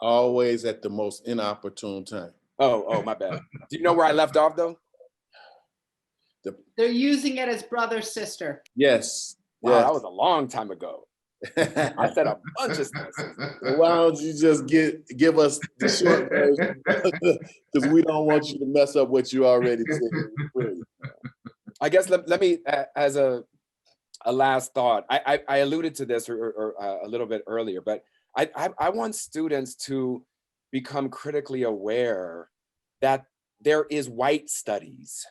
Speaker 1: Always at the most inopportune time.
Speaker 5: Oh, my bad. Do you know where I left off though?
Speaker 4: They're using it as brother, sister.
Speaker 1: Yes.
Speaker 5: Wow,
Speaker 1: yes.
Speaker 5: that was a long time ago. I said a bunch of stuff.
Speaker 1: Why don't you just give us the short version? Because we don't want you to mess up what you already said.
Speaker 5: I guess let me, as a last thought, I alluded to this or a little bit earlier, but I want students to become critically aware that there is white studies.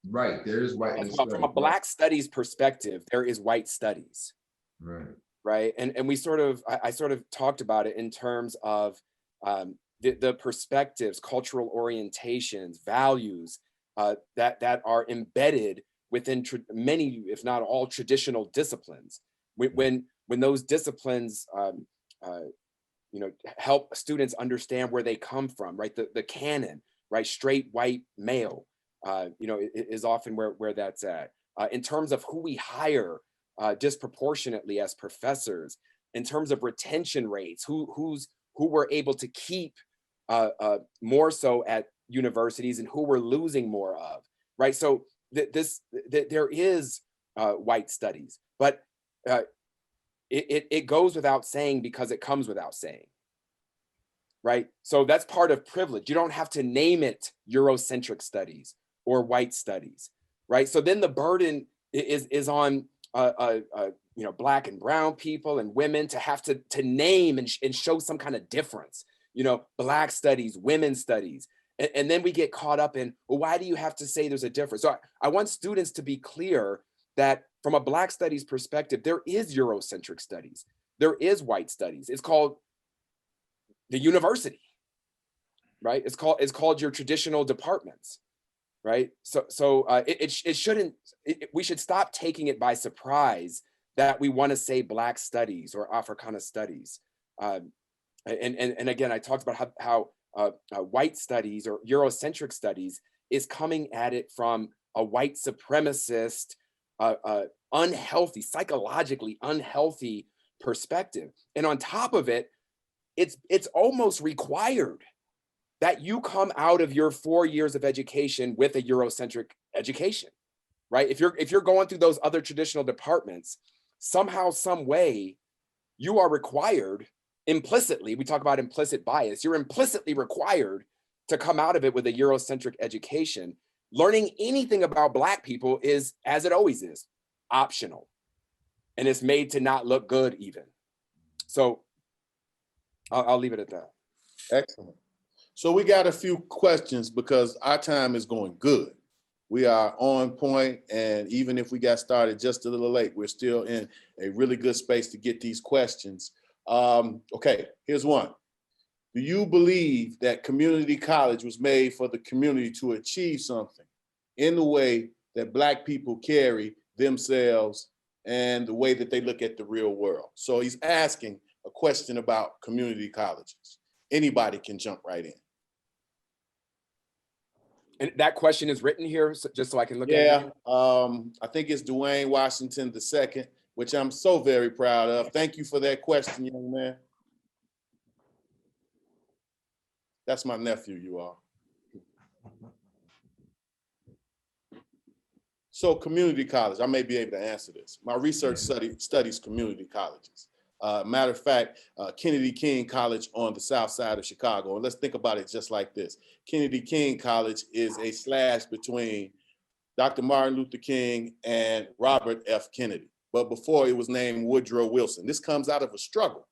Speaker 2: Right, there is white studies.
Speaker 5: From a Black studies perspective, there is white studies. Right. And we I sort of talked about it in terms of the perspectives, cultural orientations, values that are embedded within many, if not all, traditional disciplines. When those disciplines, you know, help students understand where they come from, right? The canon, right? Straight white male, you know, is often where that's at. In terms of who we hire disproportionately as professors, in terms of retention rates, who were able to keep more so at universities and who we're losing more of, right? So there is white studies, but it goes without saying because it comes without saying, right? So that's part of privilege. You don't have to name it Eurocentric studies or white studies, right? So then the burden is on Black and brown people and women to have to name and show some kind of difference. Black studies, women's studies. And then we get caught up in, well, why do you have to say there's a difference? So I want students to be clear that from a Black studies perspective, there is Eurocentric studies. There is white studies. It's called the university, right? It's called your traditional departments, right? So it shouldn't, we should stop taking it by surprise that we want to say Black studies or Africana studies. And again, I talked about how white studies or Eurocentric studies is coming at it from a white supremacist, unhealthy, psychologically unhealthy perspective. And on top of it, it's almost required that you come out of your 4 years of education with a Eurocentric education, right? If you're going through those other traditional departments, somehow, some way, you are required implicitly, we talk about implicit bias, you're implicitly required to come out of it with a Eurocentric education. Learning anything about Black people is, as it always is, optional. And it's made to not look good even. So I'll leave it at that.
Speaker 1: Excellent. So we got a few questions because our time is going good. We are on point, and even if we got started just a little late, we're still in a really good space to get these questions. Okay, here's one. Do you believe that community college was made for the community to achieve something in the way that Black people carry themselves and the way that they look at the real world? So he's asking a question about community colleges. Anybody can jump right in.
Speaker 5: And that question is written here, just so I can look at it.
Speaker 1: Yeah, I think it's Dwayne Washington II, which I'm so very proud of. Thank you for that question, young man. That's my nephew, you are. So community college, I may be able to answer this. My research studies community colleges. Matter of fact, Kennedy King College on the south side of Chicago. And let's think about it just like this. Kennedy King College is a slash between Dr. Martin Luther King and Robert F. Kennedy. But before it was named Woodrow Wilson. This comes out of a struggle.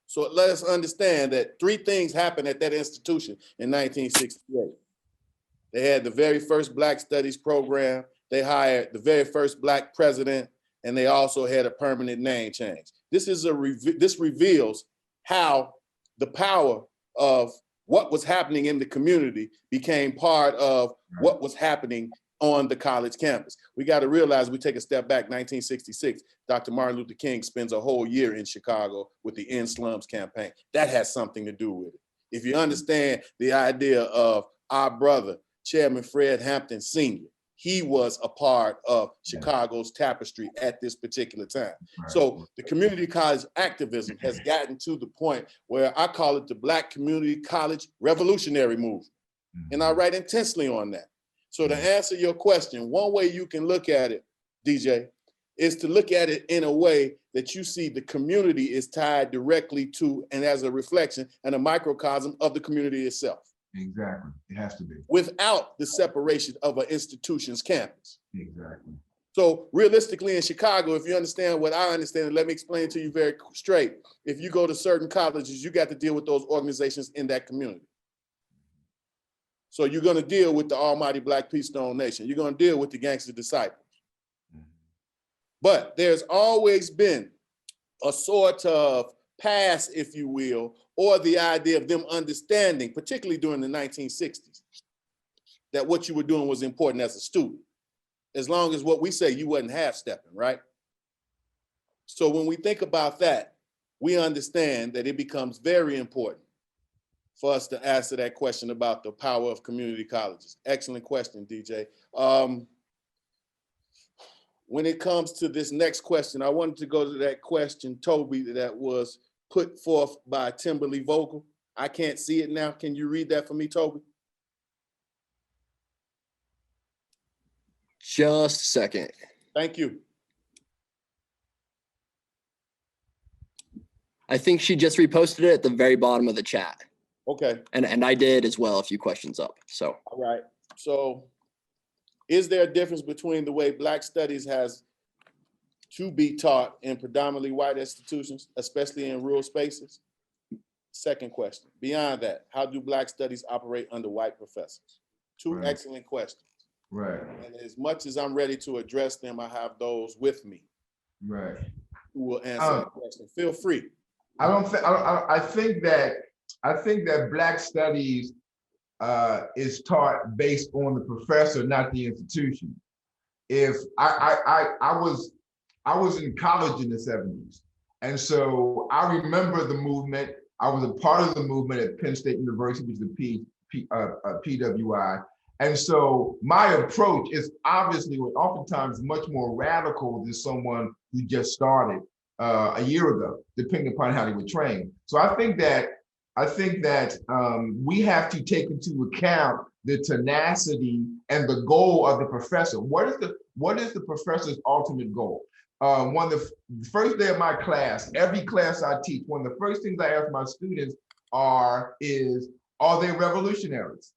Speaker 1: So let us understand that 3 things happened at that institution in 1968. They had the very first Black Studies program. They hired the very first Black president, and they also had a permanent name change. This reveals how the power of what was happening in the community became part of what was happening on the college campus. We got to realize, we take a step back, 1966, Dr. Martin Luther King spends a whole year in Chicago with the End Slums campaign. That has something to do with it. If you understand the idea of our brother, Chairman Fred Hampton Sr., he was a part of Chicago's tapestry at this particular time.
Speaker 2: Right.
Speaker 1: So the community college activism has gotten to the point where I call it the Black community college revolutionary movement. And I write intensely on that. So to answer your question, one way you can look at it, DJ, is to look at it in a way that you see the community is tied directly to and as a reflection and a microcosm of the community itself.
Speaker 2: Exactly, it has to be.
Speaker 1: Without the separation of an institution's campus.
Speaker 2: Exactly.
Speaker 1: So realistically in Chicago, if you understand what I understand, let me explain to you very straight. If you go to certain colleges, you got to deal with those organizations in that community. So you're going to deal with the Almighty Black Peace Stone Nation. You're going to deal with the Gangster Disciples. But there's always been a sort of past, if you will, or the idea of them understanding, particularly during the 1960s, that what you were doing was important as a student, as long as what we say you wasn't half-stepping, right? So when we think about that, we understand that it becomes very important for us to answer that question about the power of community colleges. Excellent question, DJ. when it comes to this next question, I wanted to go to that question, Toby, that was put forth by Timberly Vogel. I can't see it now. Can you read that for me, Toby?
Speaker 6: Just a second.
Speaker 1: Thank you.
Speaker 6: I think she just reposted it at the very bottom of the chat.
Speaker 1: Okay.
Speaker 6: And I did as well a few questions up. So
Speaker 1: All right. So is there a difference between the way Black Studies has to be taught in predominantly white institutions, especially in rural spaces? Second question. Beyond that, how do Black Studies operate under white professors? Two
Speaker 2: Right.
Speaker 1: excellent questions.
Speaker 2: Right,
Speaker 1: And as much as I'm ready to address them, I have those with me
Speaker 2: right.
Speaker 1: who will answer that question. Feel free.
Speaker 2: I think that Black Studies is taught based on the professor, not the institution. If I was in college in the 70s, and so I remember the movement. I was a part of the movement at Penn State University, which is the PWI. And so my approach is obviously oftentimes much more radical than someone who just started a year ago, depending upon how they were trained. So I think that we have to take into account the tenacity and the goal of the professor. What is the professor's ultimate goal? One of the first day of my class, every class I teach, one of the first things I ask my students are they revolutionaries?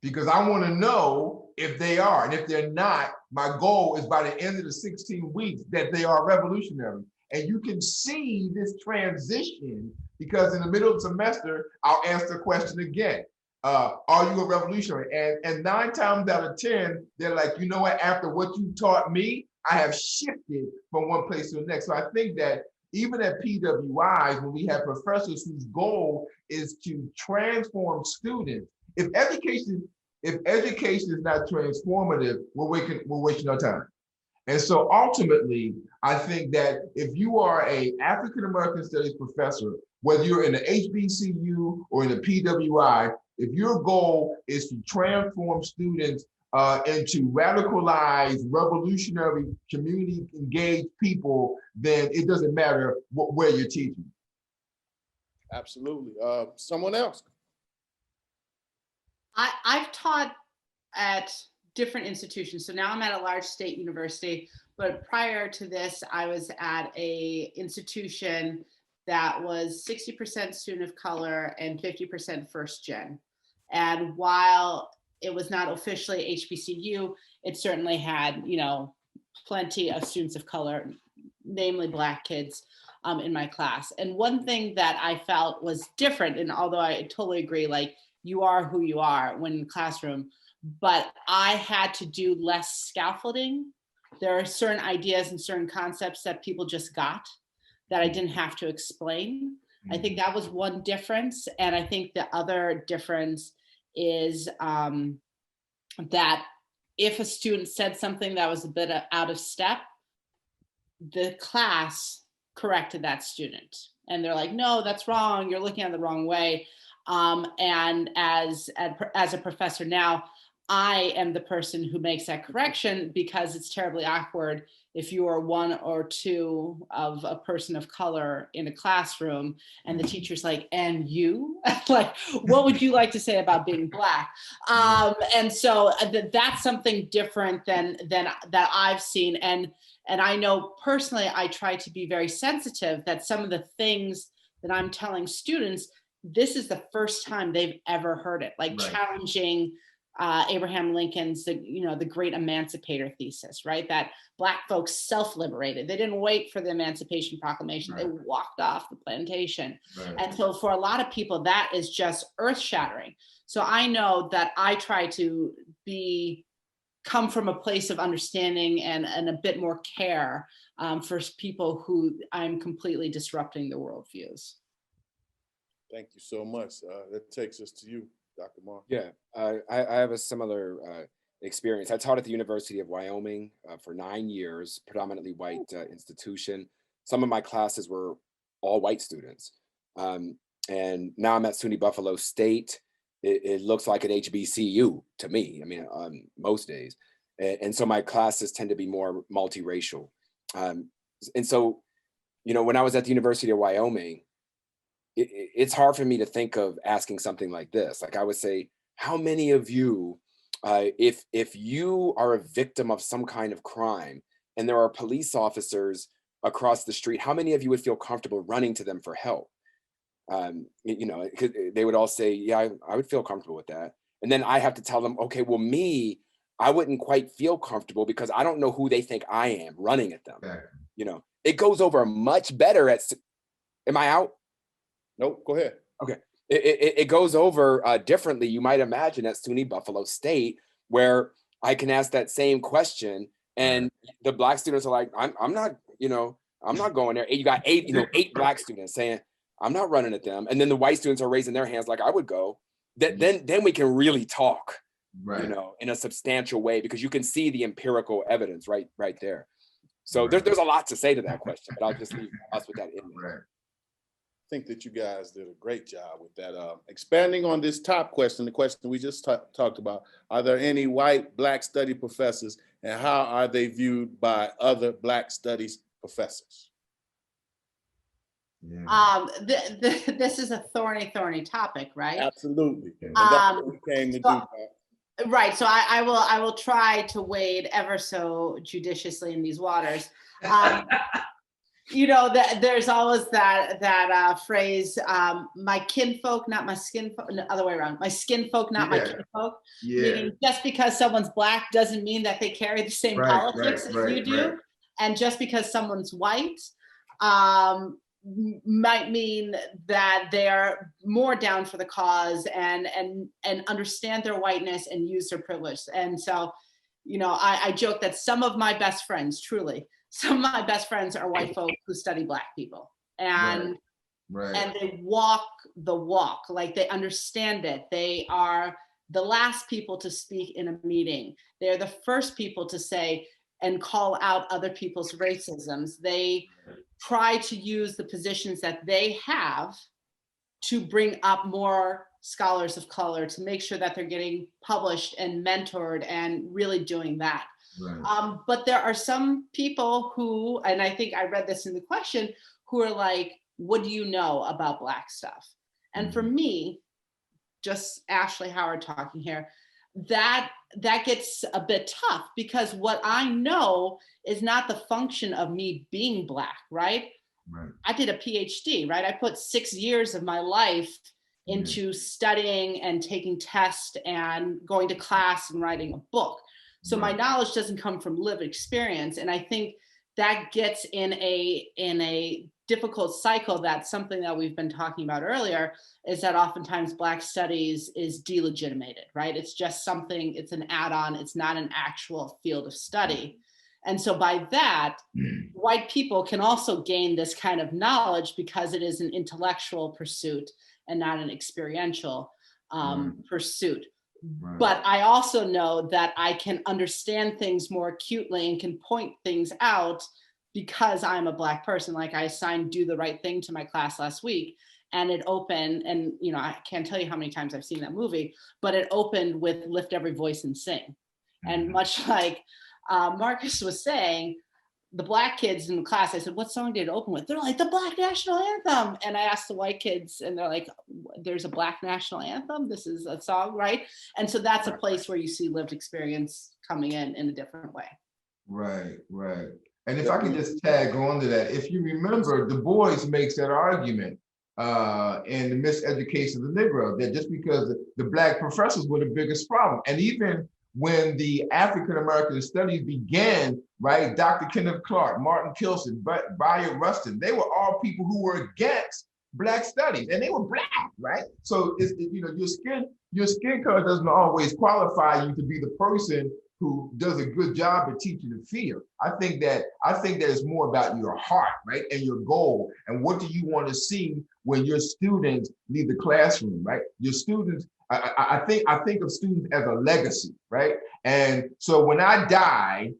Speaker 2: Because I want to know if they are, and if they're not, my goal is by the end of the 16 weeks that they are revolutionary. And you can see this transition because in the middle of the semester, I'll ask the question again. Are you a revolutionary? And 9 times out of 10, they're like, you know what, after what you taught me, I have shifted from one place to the next. So I think that even at PWIs, when we have professors whose goal is to transform students, if education is not transformative, we're wasting our time. And so ultimately, I think that if you are an African American studies professor, whether you're in the HBCU or in the PWI, if your goal is to transform students into radicalized, revolutionary, community engaged people, then it doesn't matter where you're teaching.
Speaker 1: Absolutely. Someone else?
Speaker 4: I've taught at different institutions. So now I'm at a large state university, but prior to this, I was at a institution that was 60% student of color and 50% first gen. And while it was not officially HBCU, it certainly had, plenty of students of color, namely Black kids in my class. And one thing that I felt was different, and although I totally agree, like, you are who you are when in the classroom, but I had to do less scaffolding. There are certain ideas and certain concepts that people just got that I didn't have to explain. I think that was one difference. And I think the other difference is that if a student said something that was a bit out of step, the class corrected that student. And they're like, no, that's wrong. You're looking at it the wrong way. And as a professor now, I am the person who makes that correction because it's terribly awkward if you are one or two of a person of color in a classroom and the teacher's like, and you? Like, what would you like to say about being Black? And so that's something different than that I've seen. And I know personally, I try to be very sensitive that some of the things that I'm telling students, this is the first time they've ever heard it, like
Speaker 2: Right.
Speaker 4: challenging Abraham Lincoln's, the great emancipator thesis, right? That Black folks self-liberated. They didn't wait for the Emancipation Proclamation.
Speaker 2: Right.
Speaker 4: They walked off the plantation.
Speaker 2: Right.
Speaker 4: And so for a lot of people, that is just earth-shattering. So I know that I try to come from a place of understanding and a bit more care for people who I'm completely disrupting their worldviews.
Speaker 1: Thank you so much. That takes us to you, Dr. Mark.
Speaker 5: Yeah, I have a similar experience. I taught at the University of Wyoming for 9 years, predominantly white institution. Some of my classes were all white students. And now I'm at SUNY Buffalo State. It looks like an HBCU to me, I mean, most days. And so my classes tend to be more multiracial. And so, you know, when I was at the University of Wyoming, it's hard for me to think of asking something like this. Like I would say, how many of you, if you are a victim of some kind of crime and there are police officers across the street, how many of you would feel comfortable running to them for help? You know, they would all say, yeah, I would feel comfortable with that. And then I have to tell them, okay, well, me, I wouldn't quite feel comfortable because I don't know who they think I am running at them.
Speaker 2: Exactly.
Speaker 5: You know, it goes over much better at, am I out?
Speaker 1: Nope, go ahead.
Speaker 5: Okay. It goes over differently, you might imagine, at SUNY Buffalo State, where I can ask that same question and the Black students are like, I'm not, you know, I'm not going there. You got eight Black students saying, I'm not running at them. And then the white students are raising their hands like I would go. Then we can really talk, you know, in a substantial way, because you can see the empirical evidence right there. So there's a lot to say to that question, but I'll just leave us with that in there.
Speaker 1: I think that you guys did a great job with that. Expanding on this top question, the question we just talked about, are there any white Black study professors and how are they viewed by other Black studies professors?
Speaker 2: Yeah.
Speaker 4: This is a thorny topic, right?
Speaker 1: Absolutely. And that's what we came to do.
Speaker 4: Right. So I will try to wade ever so judiciously in these waters. You know, there's always that phrase, my kinfolk, not my skin folk, no, other way around, my skin folk, not my kinfolk. Meaning just because someone's Black doesn't mean that they carry the same politics as you do. And just because someone's white might mean that they're more down for the cause and understand their whiteness and use their privilege. And so, you know, I joke that some of my best friends, truly, some of my best friends are white folk who study Black people, and and they walk the walk, like they understand it. They are the last people to speak in a meeting. They're the first people to say and call out other people's racisms. They try to use the positions that they have to bring up more scholars of color, to make sure that they're getting published and mentored and really doing that. But there are some people who, and I think I read this in the question, who are like, what do you know about Black stuff? And for me, just Ashley Howard talking here, that gets a bit tough, because what I know is not the function of me being Black, right? I did a PhD, right? I put 6 years of my life into studying and taking tests and going to class and writing a book. So my knowledge doesn't come from lived experience. And I think that gets in a difficult cycle. That's something that we've been talking about earlier, is that oftentimes Black studies is delegitimated, right? It's just something, it's an add-on, it's not an actual field of study. And so by that, white people can also gain this kind of knowledge because it is an intellectual pursuit and not an experiential pursuit. But I also know that I can understand things more acutely and can point things out because I'm a Black person. Like I assigned Do the Right Thing to my class last week, and it opened, and you know, I can't tell you how many times I've seen that movie, but it opened with Lift Every Voice and Sing. And much like Marcus was saying, the Black kids in the class, I said, what song did it open with? They're like, the Black National Anthem. And I asked the white kids, and they're like, there's a Black National Anthem? This is a song, right? And so that's a place where you see lived experience coming in a different way.
Speaker 2: Right. And if I can just tag on to that, if you remember, DuBois makes that argument in The Miseducation of the Negro, that just because the Black professors were the biggest problem. And even when the African-American studies began, right, Dr. Kenneth Clark, Martin Kilson, Bayard Rustin, they were all people who were against Black studies, and they were Black, right? So you know, your skin color doesn't always qualify you to be the person who does a good job at teaching the field. I think that it's more about your heart, right, and your goal, and what do you want to see when your students leave the classroom, right? Your students, I think of students as a legacy, right? And so when I die,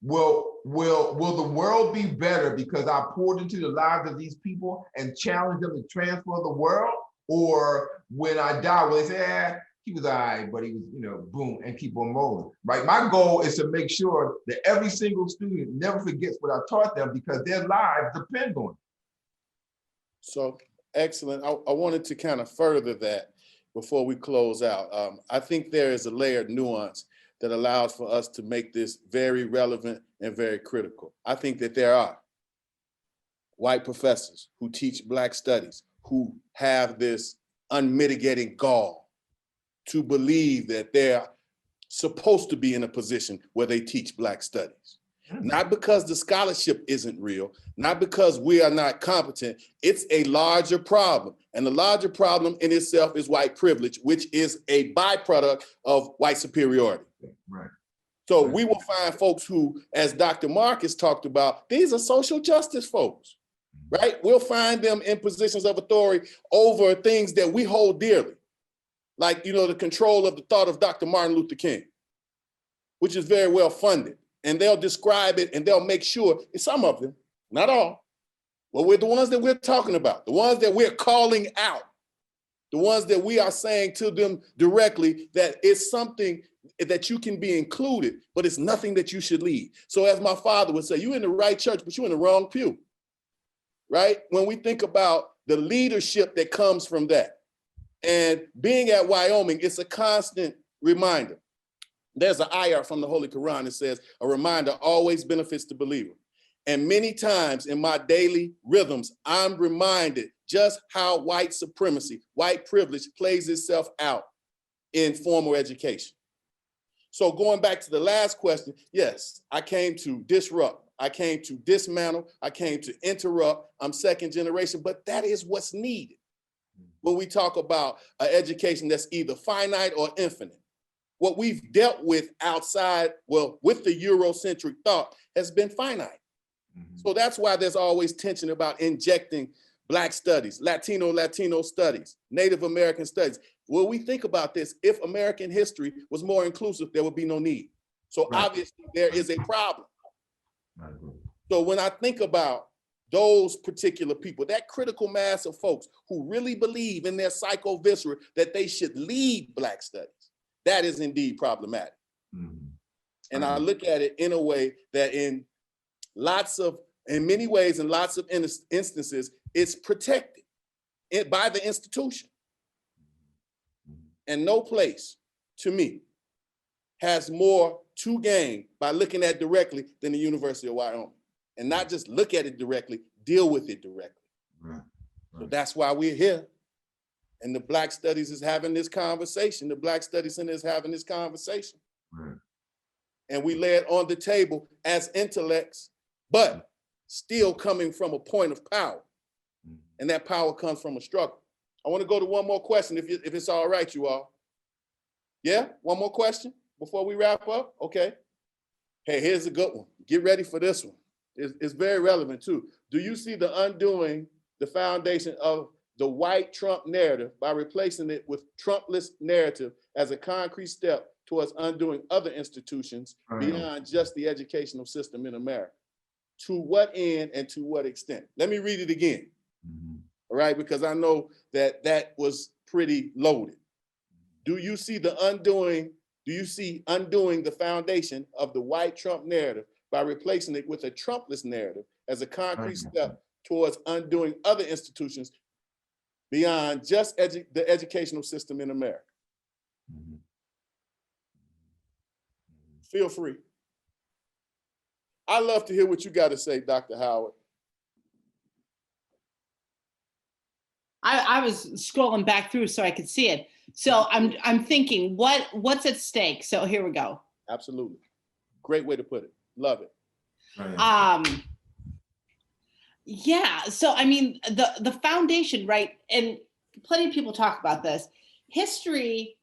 Speaker 2: will the world be better because I poured into the lives of these people and challenged them to transform the world? Or when I die, will they say, he was all right, but he was, you know, boom, and keep on rolling, right? My goal is to make sure that every single student never forgets what I taught them because their lives depend on it.
Speaker 1: So excellent. I wanted to kind of further that before we close out. I think there is a layered nuance that allows for us to make this very relevant and very critical. I think that there are white professors who teach Black studies who have this unmitigated gall to believe that they're supposed to be in a position where they teach Black studies. Not because the scholarship isn't real, not because we are not competent. It's a larger problem. And the larger problem in itself is white privilege, which is a byproduct of white superiority.
Speaker 2: Right.
Speaker 1: So we will find folks who, as Dr. Marcus talked about, these are social justice folks, right? We'll find them in positions of authority over things that we hold dearly. Like, you know, the control of the thought of Dr. Martin Luther King, which is very well funded. And they'll describe it and they'll make sure, some of them, not all, but we're the ones that we're talking about, the ones that we're calling out, the ones that we are saying to them directly that it's something that you can be included, but it's nothing that you should lead. So as my father would say, you're in the right church, but you're in the wrong pew, right? When we think about the leadership that comes from that, and being at Wyoming, it's a constant reminder. There's an ayah from the Holy Quran that says, a reminder always benefits the believer. And many times in my daily rhythms, I'm reminded just how white supremacy, white privilege plays itself out in formal education. So going back to the last question, yes, I came to disrupt. I came to dismantle. I came to interrupt. I'm second generation, but that is what's needed when we talk about an education that's either finite or infinite. What we've dealt with outside, well, with the Eurocentric thought has been finite. So that's why there's always tension about injecting Black studies, Latino studies, Native American studies. When we think about this, if American history was more inclusive, there would be no need. So obviously there is a problem. So when I think about those particular people, that critical mass of folks who really believe in their psycho-viscera that they should lead Black studies, that is indeed problematic. And I look at it in a way that in many ways, in lots of instances, it's protected by the institution. And no place, to me, has more to gain by looking at directly than the University of Wyoming. And not just look at it directly, deal with it directly. So that's why we're here. And the Black Studies is having this conversation. The Black Studies Center is having this conversation. And we lay it on the table as intellects, but still coming from a point of power. And that power comes from a struggle. I want to go to one more question, if it's all right, you all. Yeah, one more question before we wrap up? Okay. Hey, here's a good one. Get ready for this one. It's very relevant too. Do you see the undoing the foundation of the white Trump narrative by replacing it with Trumpless narrative as a concrete step towards undoing other institutions beyond just the educational system in America? To what end and to what extent? Let me read it again, all right? Because I know that that was pretty loaded. Do you see undoing the foundation of the white Trump narrative by replacing it with a Trumpless narrative as a concrete step towards undoing other institutions beyond just the educational system in America? Feel free. I love to hear what you got to say, Dr. Howard.
Speaker 4: I was scrolling back through so I could see it. So I'm thinking, what's at stake? So here we go.
Speaker 1: Absolutely. Great way to put it. Love it.
Speaker 4: Yeah, so I mean, the foundation, right? And plenty of people talk about this. History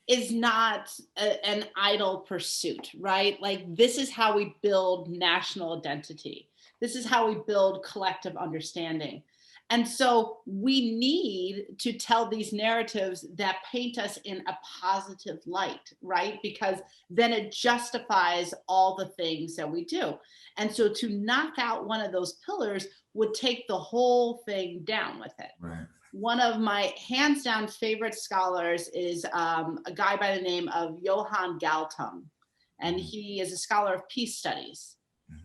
Speaker 4: is not an idle pursuit, right? Like, this is how we build national identity. This is how we build collective understanding. And so we need to tell these narratives that paint us in a positive light, right? Because then it justifies all the things that we do. And so to knock out one of those pillars would take the whole thing down with it. one of my hands down favorite scholars is a guy by the name of Johann Galtung, and he is a scholar of peace studies.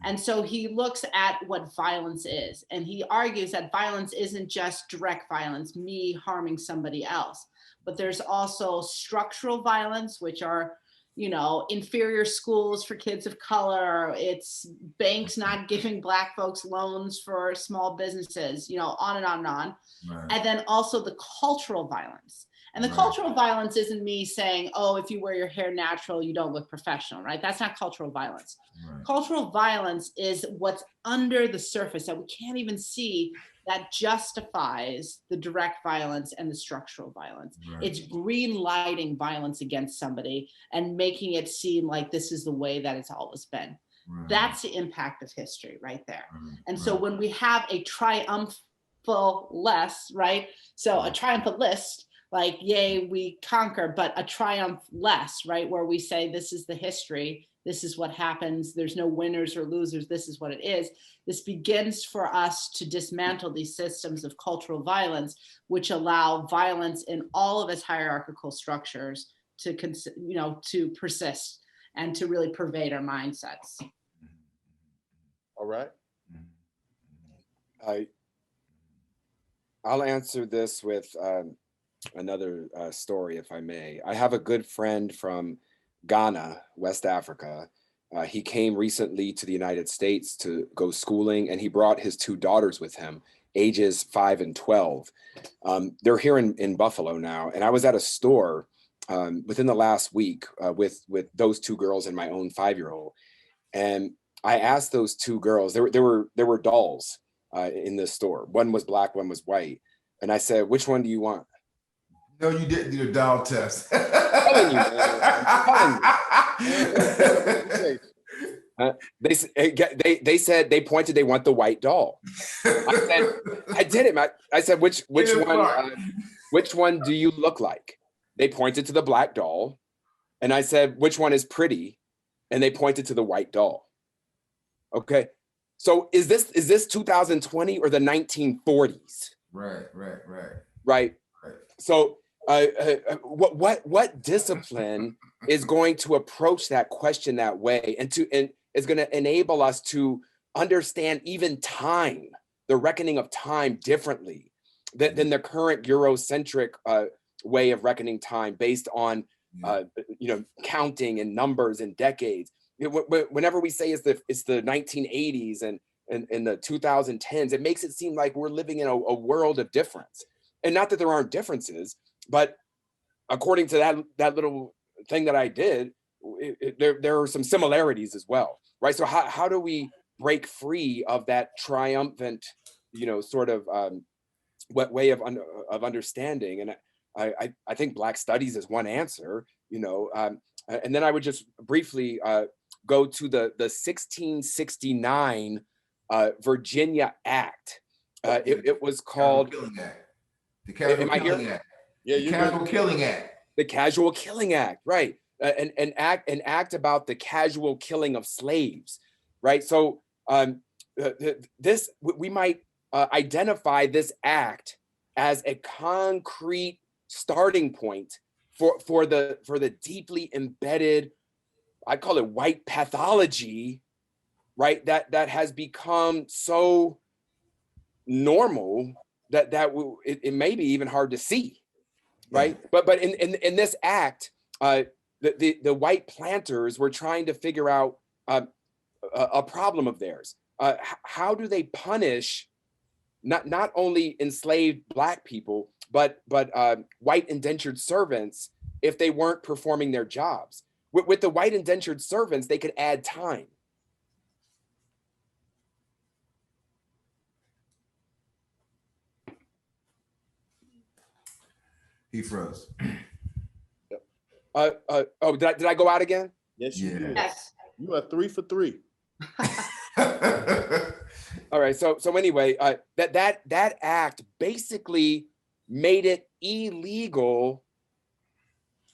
Speaker 4: And so he looks at what violence is, and he argues that violence isn't just direct violence, me harming somebody else, but there's also structural violence, which are, you know, inferior schools for kids of color, it's banks not giving Black folks loans for small businesses, you know, on and on and on. Right. And then also the cultural violence. And the cultural violence isn't me saying, oh, if you wear your hair natural, you don't look professional, right? That's not cultural violence. Right. Cultural violence is what's under the surface that we can't even see, that justifies the direct violence and the structural violence. Right. It's green lighting violence against somebody and making it seem like this is the way that it's always been. Right. That's the impact of history right there. Right. And so when we have a triumphal list, right? So a triumphal list, like, yay, we conquer, but a triumph less, right? Where we say, this is the history, this is what happens, there's no winners or losers, this is what it is. This begins for us to dismantle these systems of cultural violence, which allow violence in all of its hierarchical structures to, you know, to persist and to really pervade our mindsets.
Speaker 1: All right.
Speaker 5: I'll answer this with another story, if I may. I have a good friend from Ghana, West Africa. He came recently to the United States to go schooling, and he brought his two daughters with him, ages 5 and 12. They're here in Buffalo now, and I was at a store within the last week with those two girls and my own 5-year-old, and I asked those two girls. There were dolls in this store. One was black, one was white, and I said, "Which one do you want?"
Speaker 2: No, you didn't do the doll test.
Speaker 5: I'm telling you, man. I'm telling you. They said, they pointed, they want the white doll. I said, I did it. I said, which one do you look like? They pointed to the black doll, and I said, which one is pretty? And they pointed to the white doll. Okay, so is this 2020 or the 1940s? Right. So what discipline is going to approach that question that way, and is going to enable us to understand even time, the reckoning of time, differently than the current Eurocentric way of reckoning time based on counting and numbers and decades. Whenever we say it's the 1980s and the 2010s, it makes it seem like we're living in a world of difference. And not that there aren't differences, but according to that little thing that I did, there are some similarities as well, right? So how do we break free of that triumphant, sort of way of understanding? And I think Black studies is one answer, and then I would just briefly go to the 1669 Virginia Act. It was called
Speaker 2: the Casual Killing Act.
Speaker 1: Yeah,
Speaker 2: the Casual Killing Act.
Speaker 5: The Casual Killing Act, right? An act about the casual killing of slaves, right? So we might identify this act as a concrete starting point for the deeply embedded, I call it white pathology, right? That has become so normal that it may be even hard to see, right? Yeah. But in this act, the white planters were trying to figure out a problem of theirs. How do they punish not only enslaved Black people, but white indentured servants if they weren't performing their jobs? With the white indentured servants, they could add time.
Speaker 2: He froze.
Speaker 5: Did I go out again?
Speaker 1: Yes, you did.
Speaker 4: Yes.
Speaker 1: You are 3 for 3.
Speaker 5: All right. So anyway, that act basically made it illegal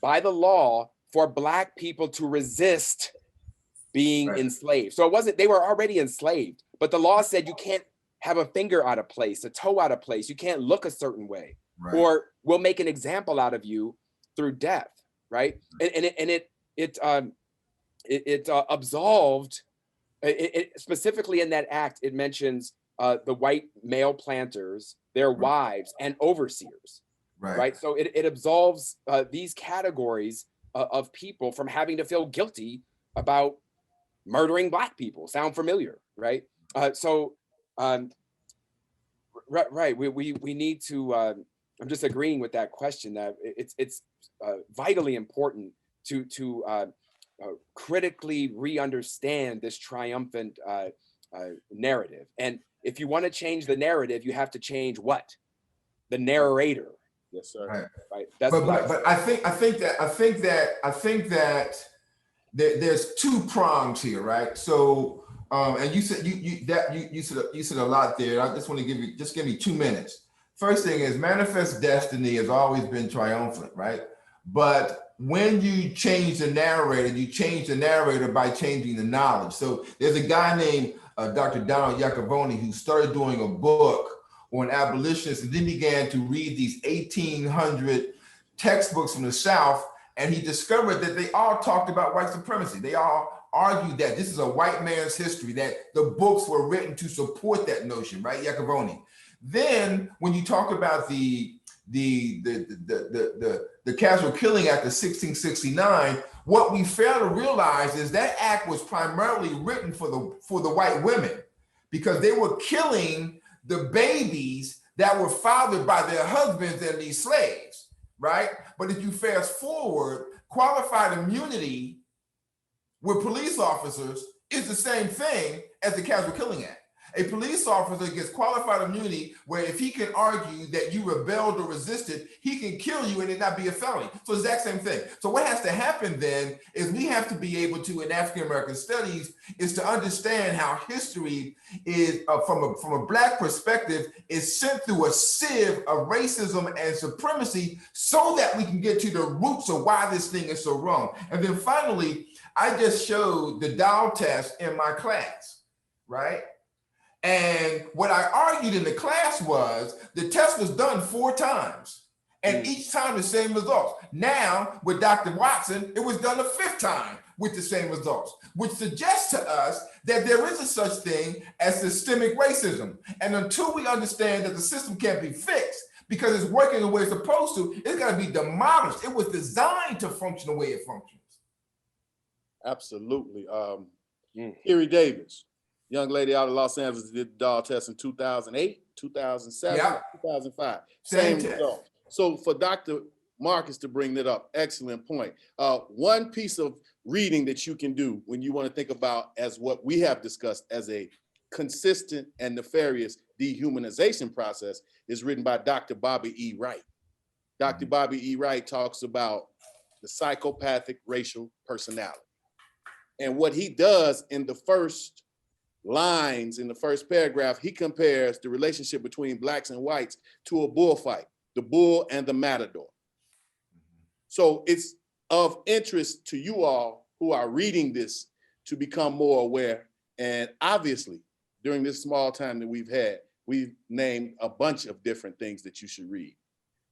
Speaker 5: by the law for Black people to resist being enslaved. So it wasn't, they were already enslaved, but the law said you can't have a finger out of place, a toe out of place. You can't look a certain way.
Speaker 2: Right.
Speaker 5: or we'll make an example out of you through death, right? And it absolved. It specifically in that act, it mentions the white male planters, their wives, and overseers, right? So it absolves these categories of people from having to feel guilty about murdering Black people. Sound familiar, right? Right. We need to. I'm just agreeing with that question that it's vitally important to critically re-understand this triumphant narrative. And if you want to change the narrative, you have to change what? The narrator.
Speaker 1: Yes, sir.
Speaker 2: Right.
Speaker 5: That's
Speaker 2: But I think that there's two prongs here, right? So and you said you said a lot there. I just want to give me 2 minutes. First thing is manifest destiny has always been triumphant, right? But when you change the narrator, you change the narrator by changing the knowledge. So there's a guy named Dr. Donald Iacovone who started doing a book on abolitionists and then began to read these 1800 textbooks from the South, and he discovered that they all talked about white supremacy. They all argued that this is a white man's history, that the books were written to support that notion, right, Iacovone? Then when you talk about the Casual Killing Act of 1669, what we fail to realize is that act was primarily written for the white women, because they were killing the babies that were fathered by their husbands and these slaves, right? But if you fast forward, qualified immunity with police officers is the same thing as the Casual Killing Act. A police officer gets qualified immunity where if he can argue that you rebelled or resisted, he can kill you and it not be a felony. So it's the exact same thing. So what has to happen then is we have to be able to, in African-American studies, is to understand how history is, from a Black perspective, is sent through a sieve of racism and supremacy so that we can get to the roots of why this thing is so wrong. And then finally, I just showed the Dow test in my class, right? And what I argued in the class was the test was done 4 times and each time the same results. Now with Dr. Watson, it was done the 5th time with the same results, which suggests to us that there is a such thing as systemic racism. And until we understand that the system can't be fixed because it's working the way it's supposed to, it's got to be demolished. It was designed to function the way it functions.
Speaker 1: Absolutely. Erie Davis. Young lady out of Los Angeles did the Doll test in 2008, 2007,
Speaker 2: Yep.
Speaker 1: 2005.
Speaker 2: Same
Speaker 1: result. So for Dr. Marcus to bring that up, excellent point. One piece of reading that you can do when you want to think about as what we have discussed as a consistent and nefarious dehumanization process is written by Dr. Bobby E. Wright. Dr. Bobby E. Wright talks about the psychopathic racial personality. And what he does in the first lines, in the first paragraph, he compares the relationship between Blacks and whites to a bullfight, the bull and the matador. So it's of interest to you all who are reading this to become more aware. And obviously, during this small time that we've had, we've named a bunch of different things that you should read.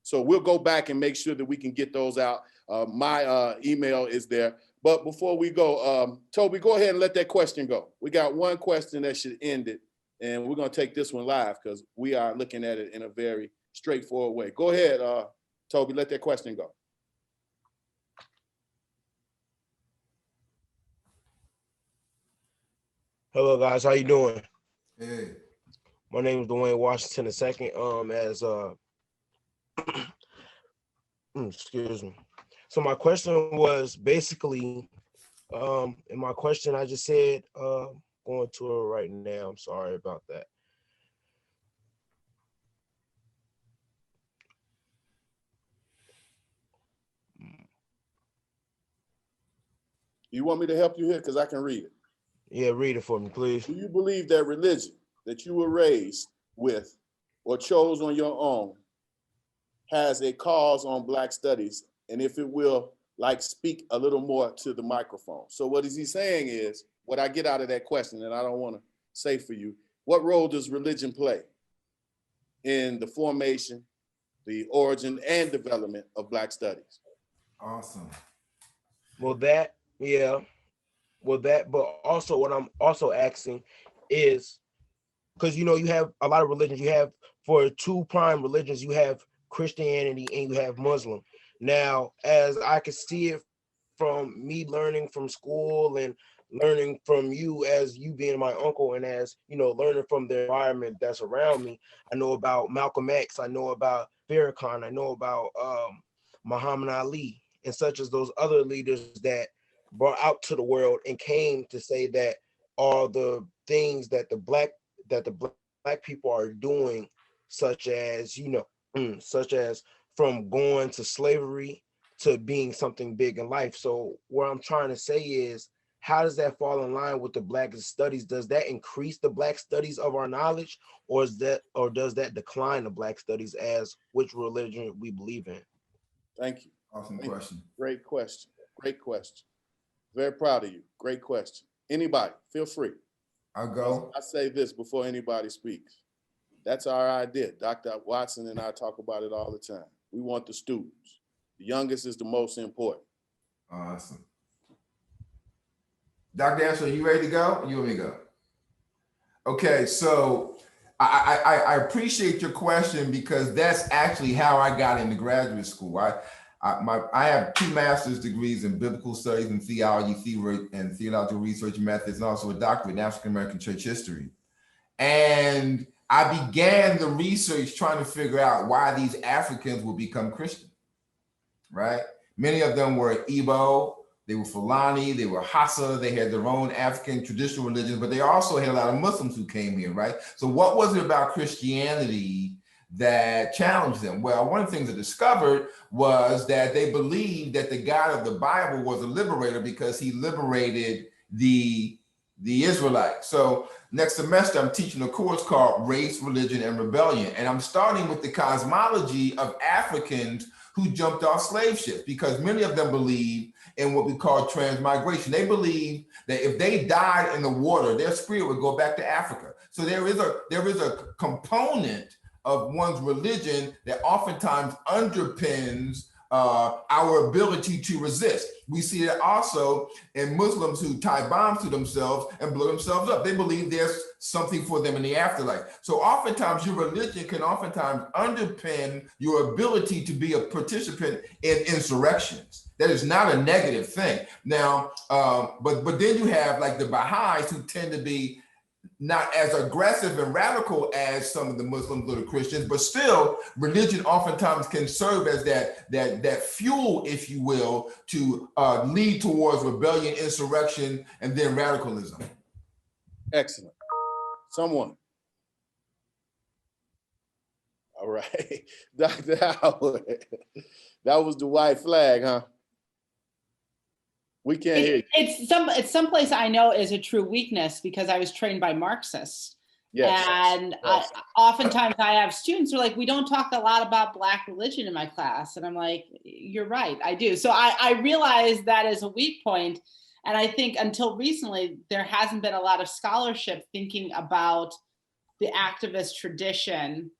Speaker 1: So we'll go back and make sure that we can get those out. My email is there. But before we go, Toby, go ahead and let that question go. We got one question that should end it, and we're going to take this one live because we are looking at it in a very straightforward way. Go ahead, Toby, let that question go.
Speaker 7: Hello, guys. How you doing?
Speaker 2: Hey.
Speaker 7: My name is Dwayne Washington II. Excuse me. So my question was basically, in my question I just said, going to it right now. I'm sorry about that.
Speaker 1: You want me to help you here? Because I can read it.
Speaker 7: Yeah, read it for me, please.
Speaker 1: Do you believe that religion that you were raised with or chose on your own has a cause on Black studies? And if it will, like, speak a little more to the microphone. So what is he saying is, what I get out of that question, and I don't want to say for you, what role does religion play in the formation, the origin and development of Black studies.
Speaker 2: Awesome.
Speaker 7: Well, that, yeah. Well, that, but also what I'm also asking is, because you have a lot of religions. You have, for two prime religions, you have Christianity and you have Muslim. Now, as I can see it from me learning from school and learning from you as you being my uncle, and as learning from the environment that's around me, I know about Malcolm X, I know about Farrakhan, I know about Muhammad Ali, and such as those other leaders that brought out to the world and came to say that all the things that the black people are doing, such as such as from going to slavery to being something big in life. So what I'm trying to say is, how does that fall in line with the Black studies? Does that increase the Black studies of our knowledge, or does that decline the Black studies as which religion we believe in?
Speaker 1: Thank you.
Speaker 2: Awesome
Speaker 1: Thank
Speaker 2: question.
Speaker 1: you. Great question. Great question. Very proud of you. Great question. Anybody, feel free.
Speaker 2: I'll go.
Speaker 1: I say this before anybody speaks. That's our idea. Dr. Watson and I talk about it all the time. We want the students. The youngest is the most important.
Speaker 2: Awesome. Dr. Ansel, you ready to go? You want me to go? Okay, so I appreciate your question, because that's actually how I got into graduate school. I have 2 master's degrees in biblical studies and theology, and theological research methods, and also a doctorate in African American church history. And I began the research trying to figure out why these Africans would become Christian, right? Many of them were Igbo, they were Fulani, they were Hausa, they had their own African traditional religions, but they also had a lot of Muslims who came here, right? So what was it about Christianity that challenged them? Well, one of the things I discovered was that they believed that the God of the Bible was a liberator, because he liberated the Israelites. So next semester, I'm teaching a course called Race, Religion, and Rebellion. And I'm starting with the cosmology of Africans who jumped off slave ships, because many of them believe in what we call transmigration. They believe that if they died in the water, their spirit would go back to Africa. So there is a component of one's religion that oftentimes underpins our ability to resist. We see it also in Muslims who tie bombs to themselves and blow themselves up. They believe there's something for them in the afterlife. So oftentimes your religion can oftentimes underpin your ability to be a participant in insurrections. That is not a negative thing. Now, but then you have like the Baha'is, who tend to be not as aggressive and radical as some of the Muslims or the Christians, but still religion oftentimes can serve as that fuel, if you will, to lead towards rebellion, insurrection, and then radicalism.
Speaker 1: Excellent. Someone. All right. Dr. Howard, that was the white flag, huh? We can't hear you.
Speaker 4: It's someplace I know is a true weakness, because I was trained by Marxists.
Speaker 1: Yes.
Speaker 4: And
Speaker 1: Yes.
Speaker 4: Oftentimes I have students who are like, we don't talk a lot about Black religion in my class. And I'm like, you're right, I do. So I realize that is a weak point. And I think until recently, there hasn't been a lot of scholarship thinking about the activist tradition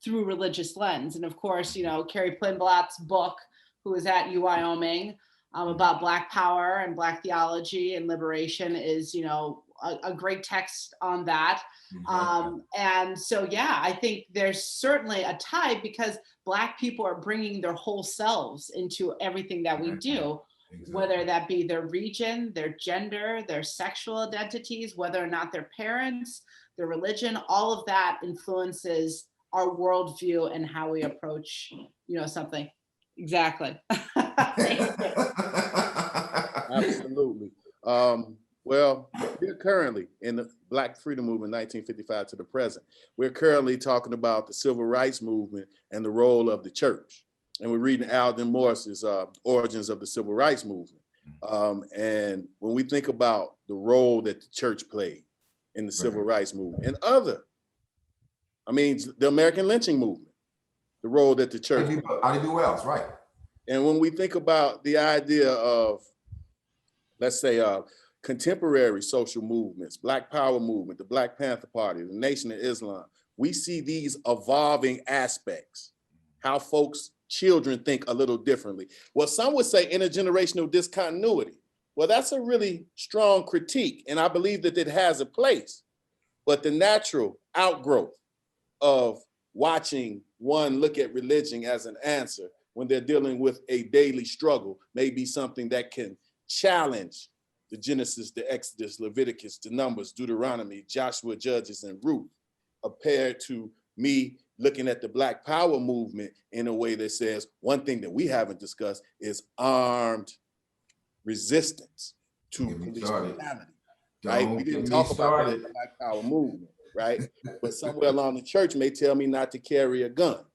Speaker 4: through religious lens. And of course, Carrie Plinblatt's book, who is at Wyoming, about Black power and Black theology and liberation, is, a great text on that. And so, yeah, I think there's certainly a tie, because Black people are bringing their whole selves into everything that we do, whether that be their region, their gender, their sexual identities, whether or not their parents, their religion, all of that influences our worldview and how we approach, something. Exactly.
Speaker 1: Absolutely. Well, we're currently in the Black Freedom Movement, 1955 to the present. We're currently talking about the Civil Rights Movement and the role of the church. And we're reading Alden Morris's Origins of the Civil Rights Movement. And when we think about the role that the church played in the Civil Rights Movement and the American lynching movement, the role that the church played.
Speaker 2: How do you do else, right?
Speaker 1: And when we think about the idea of, let's say, contemporary social movements, Black Power movement, the Black Panther Party, the Nation of Islam, we see these evolving aspects how folks, children think a little differently. Well, some would say intergenerational discontinuity. Well, that's a really strong critique, and I believe that it has a place. But the natural outgrowth of watching one look at religion as an answer when they're dealing with a daily struggle may be something that can challenge the Genesis, the Exodus, Leviticus, the Numbers, Deuteronomy, Joshua, Judges, and Ruth, compared to me looking at the Black Power movement in a way that says one thing that we haven't discussed is armed resistance to police brutality, right? We didn't talk about that in the Black Power movement, right? But somewhere along the church may tell me not to carry a gun.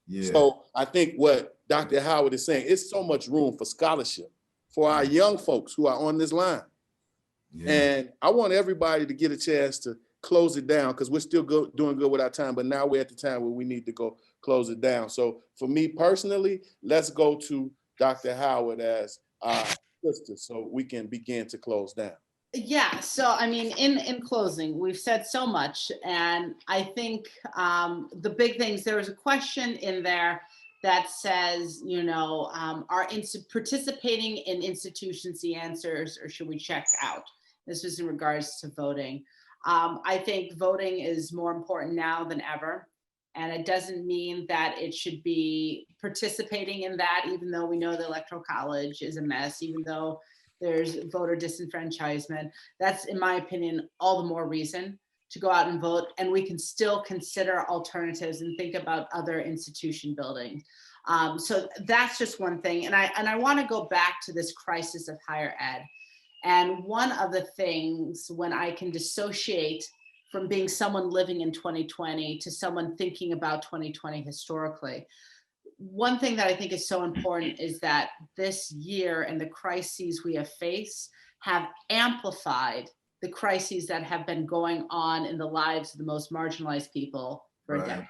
Speaker 1: Yeah. So I think what Dr. Howard is saying, it's so much room for scholarship for our young folks who are on this line. Yeah. And I want everybody to get a chance to close it down because we're still doing good with our time, but now we're at the time where we need to go close it down. So for me personally, let's go to Dr. Howard as our sister so we can begin to close down.
Speaker 4: Yeah, so I mean, in closing, we've said so much, and I think the big things, there was a question in there that says, you know, are participating in institutions the answers, or should we check out? This was in regards to voting. I think voting is more important now than ever, and it doesn't mean that it should be participating in that, even though we know the Electoral College is a mess, even though there's voter disenfranchisement. That's, in my opinion, all the more reason to go out and vote. And we can still consider alternatives and think about other institution building. So that's just one thing. And I want to go back to this crisis of higher ed. And one of the things when I can dissociate from being someone living in 2020 to someone thinking about 2020 historically, one thing that I think is so important is that this year and the crises we have faced have amplified the crises that have been going on in the lives of the most marginalized people for a decade,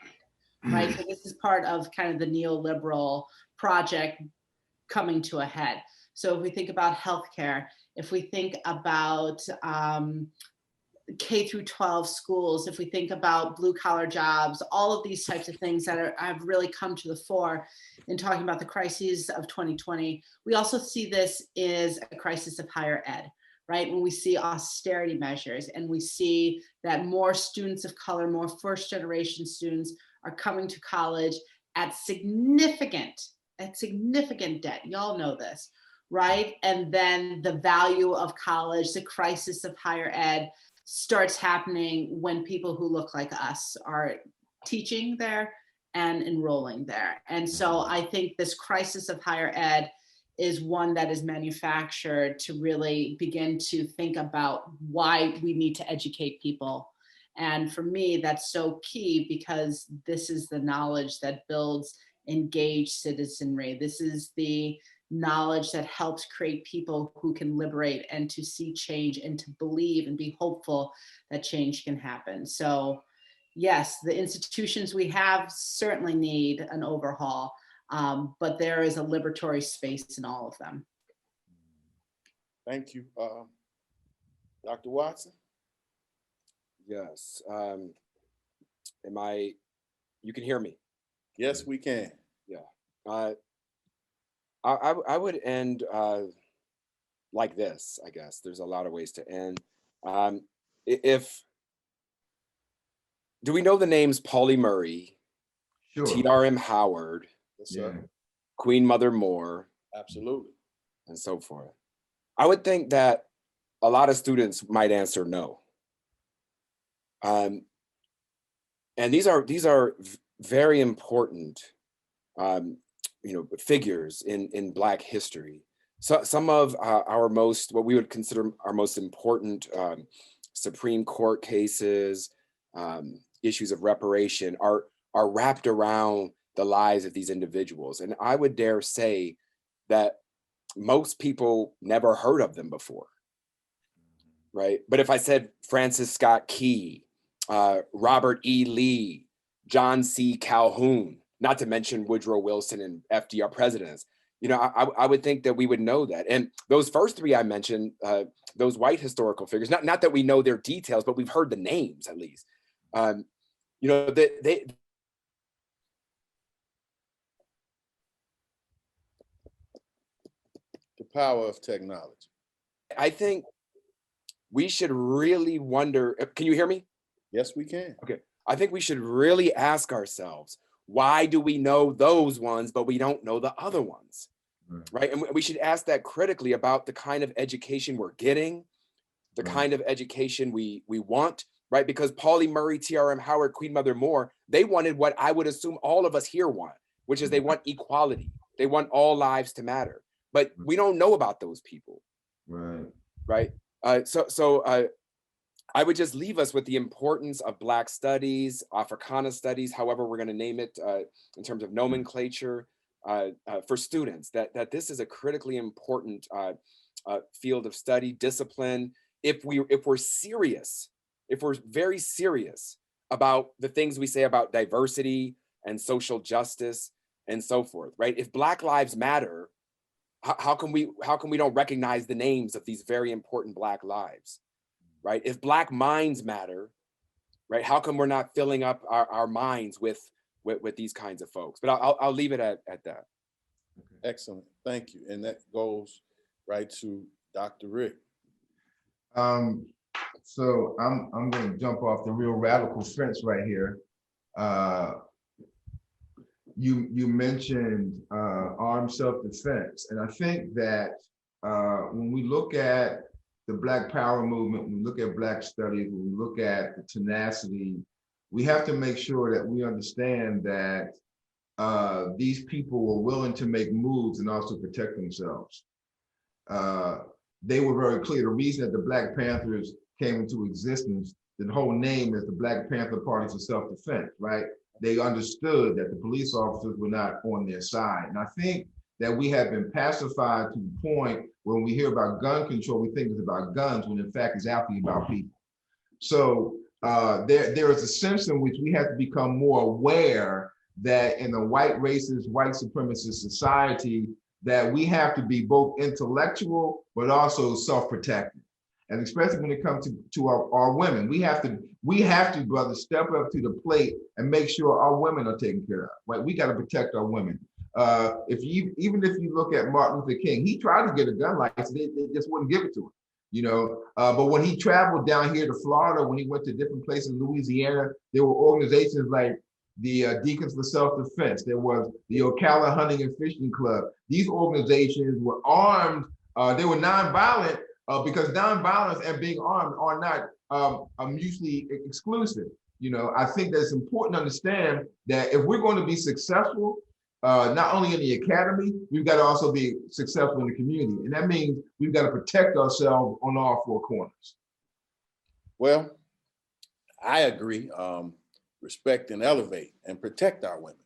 Speaker 4: right? So this is part of kind of the neoliberal project coming to a head. So if we think about healthcare, if we think about K through 12 schools, if we think about blue collar jobs, all of these types of things that have really come to the fore in talking about the crises of 2020, we also see this as a crisis of higher ed, right? When we see austerity measures and we see that more students of color, more first generation students are coming to college at significant debt. Y'all know this, right? And then the value of college, the crisis of higher ed starts happening when people who look like us are teaching there and enrolling there. And so I think this crisis of higher ed is one that is manufactured to really begin to think about why we need to educate people. And for me, that's so key because this is the knowledge that builds engaged citizenry. This is the knowledge that helps create people who can liberate and to see change and to believe and be hopeful that change can happen. So yes, the institutions we have certainly need an overhaul, but there is a liberatory space in all of them.
Speaker 1: Thank you. Dr. Watson?
Speaker 5: Yes. You can hear me?
Speaker 1: Yes, we can.
Speaker 5: Yeah. I would end like this, I guess. There's a lot of ways to end. Do we know the names Pauli Murray,
Speaker 2: Sure.
Speaker 5: T.R.M. Howard,
Speaker 1: Yes, sir.
Speaker 2: Yeah.
Speaker 5: Queen Mother Moore,
Speaker 1: Absolutely.
Speaker 5: and so forth? I would think that a lot of students might answer no. And these are very important figures in Black history. So some of what we would consider our most important Supreme Court cases, issues of reparation are wrapped around the lives of these individuals. And I would dare say that most people never heard of them before, right? But if I said Francis Scott Key, Robert E. Lee, John C. Calhoun, not to mention Woodrow Wilson and FDR presidents, I would think that we would know that. And those first three I mentioned, those white historical figures, not that we know their details, but we've heard the names at least.
Speaker 1: power of technology.
Speaker 5: I think we should really wonder, can you hear me?
Speaker 1: Yes, we can.
Speaker 5: Okay. I think we should really ask ourselves, why do we know those ones, but we don't know the other ones? Right. And we should ask that critically about the kind of education we're getting, the kind of education we want, right? Because Pauli Murray, T.R.M. Howard, Queen Mother Moore, they wanted what I would assume all of us here want, which is they want equality. They want all lives to matter. But we don't know about those people. Right. So I would just leave us with the importance of Black studies, Africana studies, however we're going to name it, in terms of nomenclature, for students, that this is a critically important field of study, discipline. If we're serious, if we're very serious about the things we say about diversity and social justice and so forth, right? If Black lives matter, how can we don't recognize the names of these very important Black lives, right? If Black minds matter, right? How come we're not filling up our minds with these kinds of folks? But I'll leave it at that.
Speaker 1: Excellent, thank you. And that goes right to Dr. Rick.
Speaker 2: So I'm going to jump off the real radical fence right here. You mentioned armed self-defense, and I think that when we look at the Black Power movement, when we look at Black studies, when we look at the tenacity, we have to make sure that we understand that these people were willing to make moves and also protect themselves. They were very clear. The reason that the Black Panthers came into existence, the whole name is the Black Panther Party for Self-Defense, right? They understood that the police officers were not on their side. And I think that we have been pacified to the point when we hear about gun control, we think it's about guns, when in fact it's actually about people. So there is a sense in which we have to become more aware that in a white racist, white supremacist society, that we have to be both intellectual, but also self-protective. And especially when it comes to our women, we have to, brother, step up to the plate and make sure our women are taken care of, right? We got to protect our women. Even if you look at Martin Luther King, he tried to get a gun license, they just wouldn't give it to him, you know? But when he traveled down here to Florida, when he went to different places in Louisiana, there were organizations like the Deacons for Self-Defense. There was the Ocala Hunting and Fishing Club. These organizations were armed, they were nonviolent, because nonviolence and being armed are not mutually exclusive. You know, I think that it's important to understand that if we're going to be successful, not only in the academy, we've got to also be successful in the community. And that means we've got to protect ourselves on all four corners.
Speaker 1: Well, I agree. Respect and elevate and protect our women,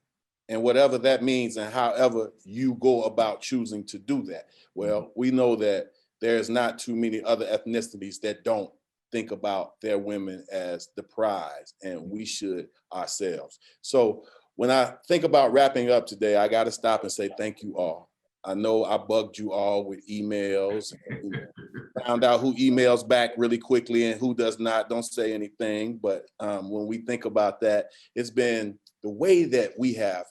Speaker 1: and whatever that means and however you go about choosing to do that. Well, we know that there's not too many other ethnicities that don't think about their women as the prize, and we should ourselves. So when I think about wrapping up today, I got to stop and say thank you all. I know I bugged you all with emails, found out who emails back really quickly and who does not. Don't say anything, but when we think about that, it's been the way that we have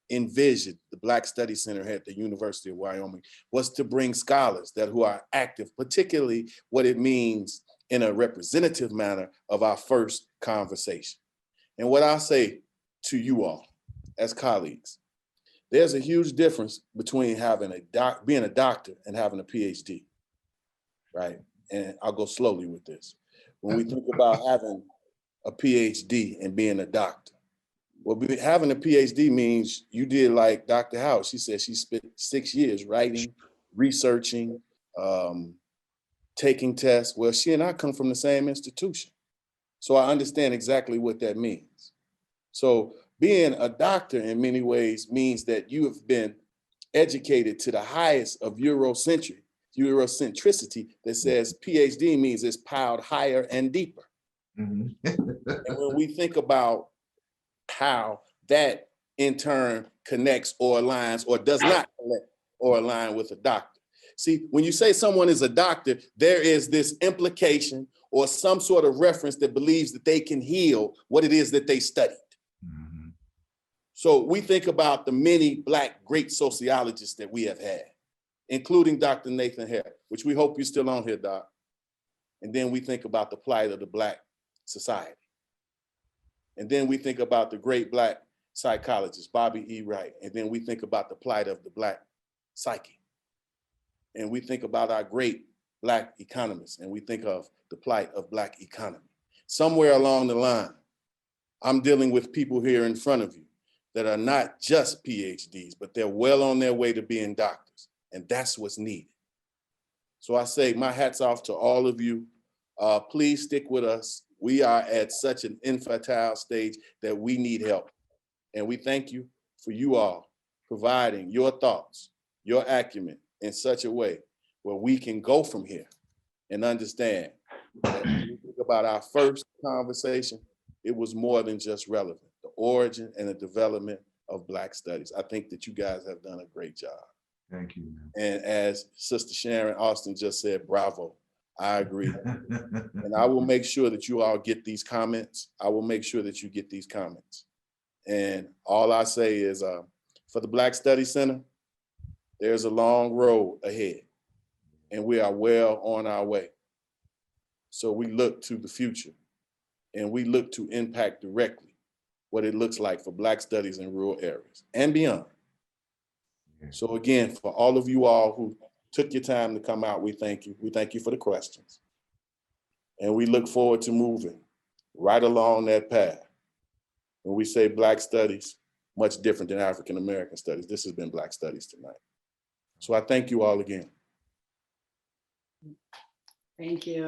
Speaker 1: envisioned the Black Studies Center at the University of Wyoming was to bring scholars who are active, particularly what it means in a representative manner of our first conversation. And what I say to you all as colleagues, there's a huge difference between being a doctor and having a PhD, right? And I'll go slowly with this. When we think about having a PhD and being a doctor, well, having a PhD means you did like Dr. Howard. She said she spent 6 years writing, researching, taking tests. Well, she and I come from the same institution. So I understand exactly what that means. So being a doctor in many ways means that you have been educated to the highest of Eurocentricity that says PhD means it's piled higher and deeper. And when we think about how that in turn connects or aligns or does not connect or align with a doctor. See, when you say someone is a doctor, there is this implication or some sort of reference that believes that they can heal what it is that they studied. So we think about the many Black great sociologists that we have had. including Dr. Nathan Hare, which we hope you're still on here, Doc. And then we think about the plight of the Black society. And then we think about the great Black psychologist, Bobby E. Wright. And then we think about the plight of the Black psyche. And we think about our great Black economists, and we think of the plight of Black economy. Somewhere along the line, I'm dealing with people here in front of you that are not just PhDs, but they're well on their way to being doctors. And that's what's needed. So I say my hat's off to all of you. Please stick with us. We are at such an infantile stage that we need help. And we thank you for you all providing your thoughts, your acumen in such a way where we can go from here and understand that when we think about our first conversation, it was more than just relevant, the origin and the development of Black studies. I think that you guys have done a great job.
Speaker 2: Thank you, man.
Speaker 1: And as Sister Sharon Austin just said, bravo. I agree. And I will make sure that you all get these comments. I will make sure that you get these comments. And all I say is for the Black Studies Center, there's a long road ahead and we are well on our way. So we look to the future and we look to impact directly what it looks like for Black studies in rural areas and beyond. So again, for all of you all who took your time to come out, we thank you. We thank you for the questions. And we look forward to moving right along that path. When we say Black studies, much different than African American studies. This has been Black Studies tonight. So I thank you all again.
Speaker 4: Thank you.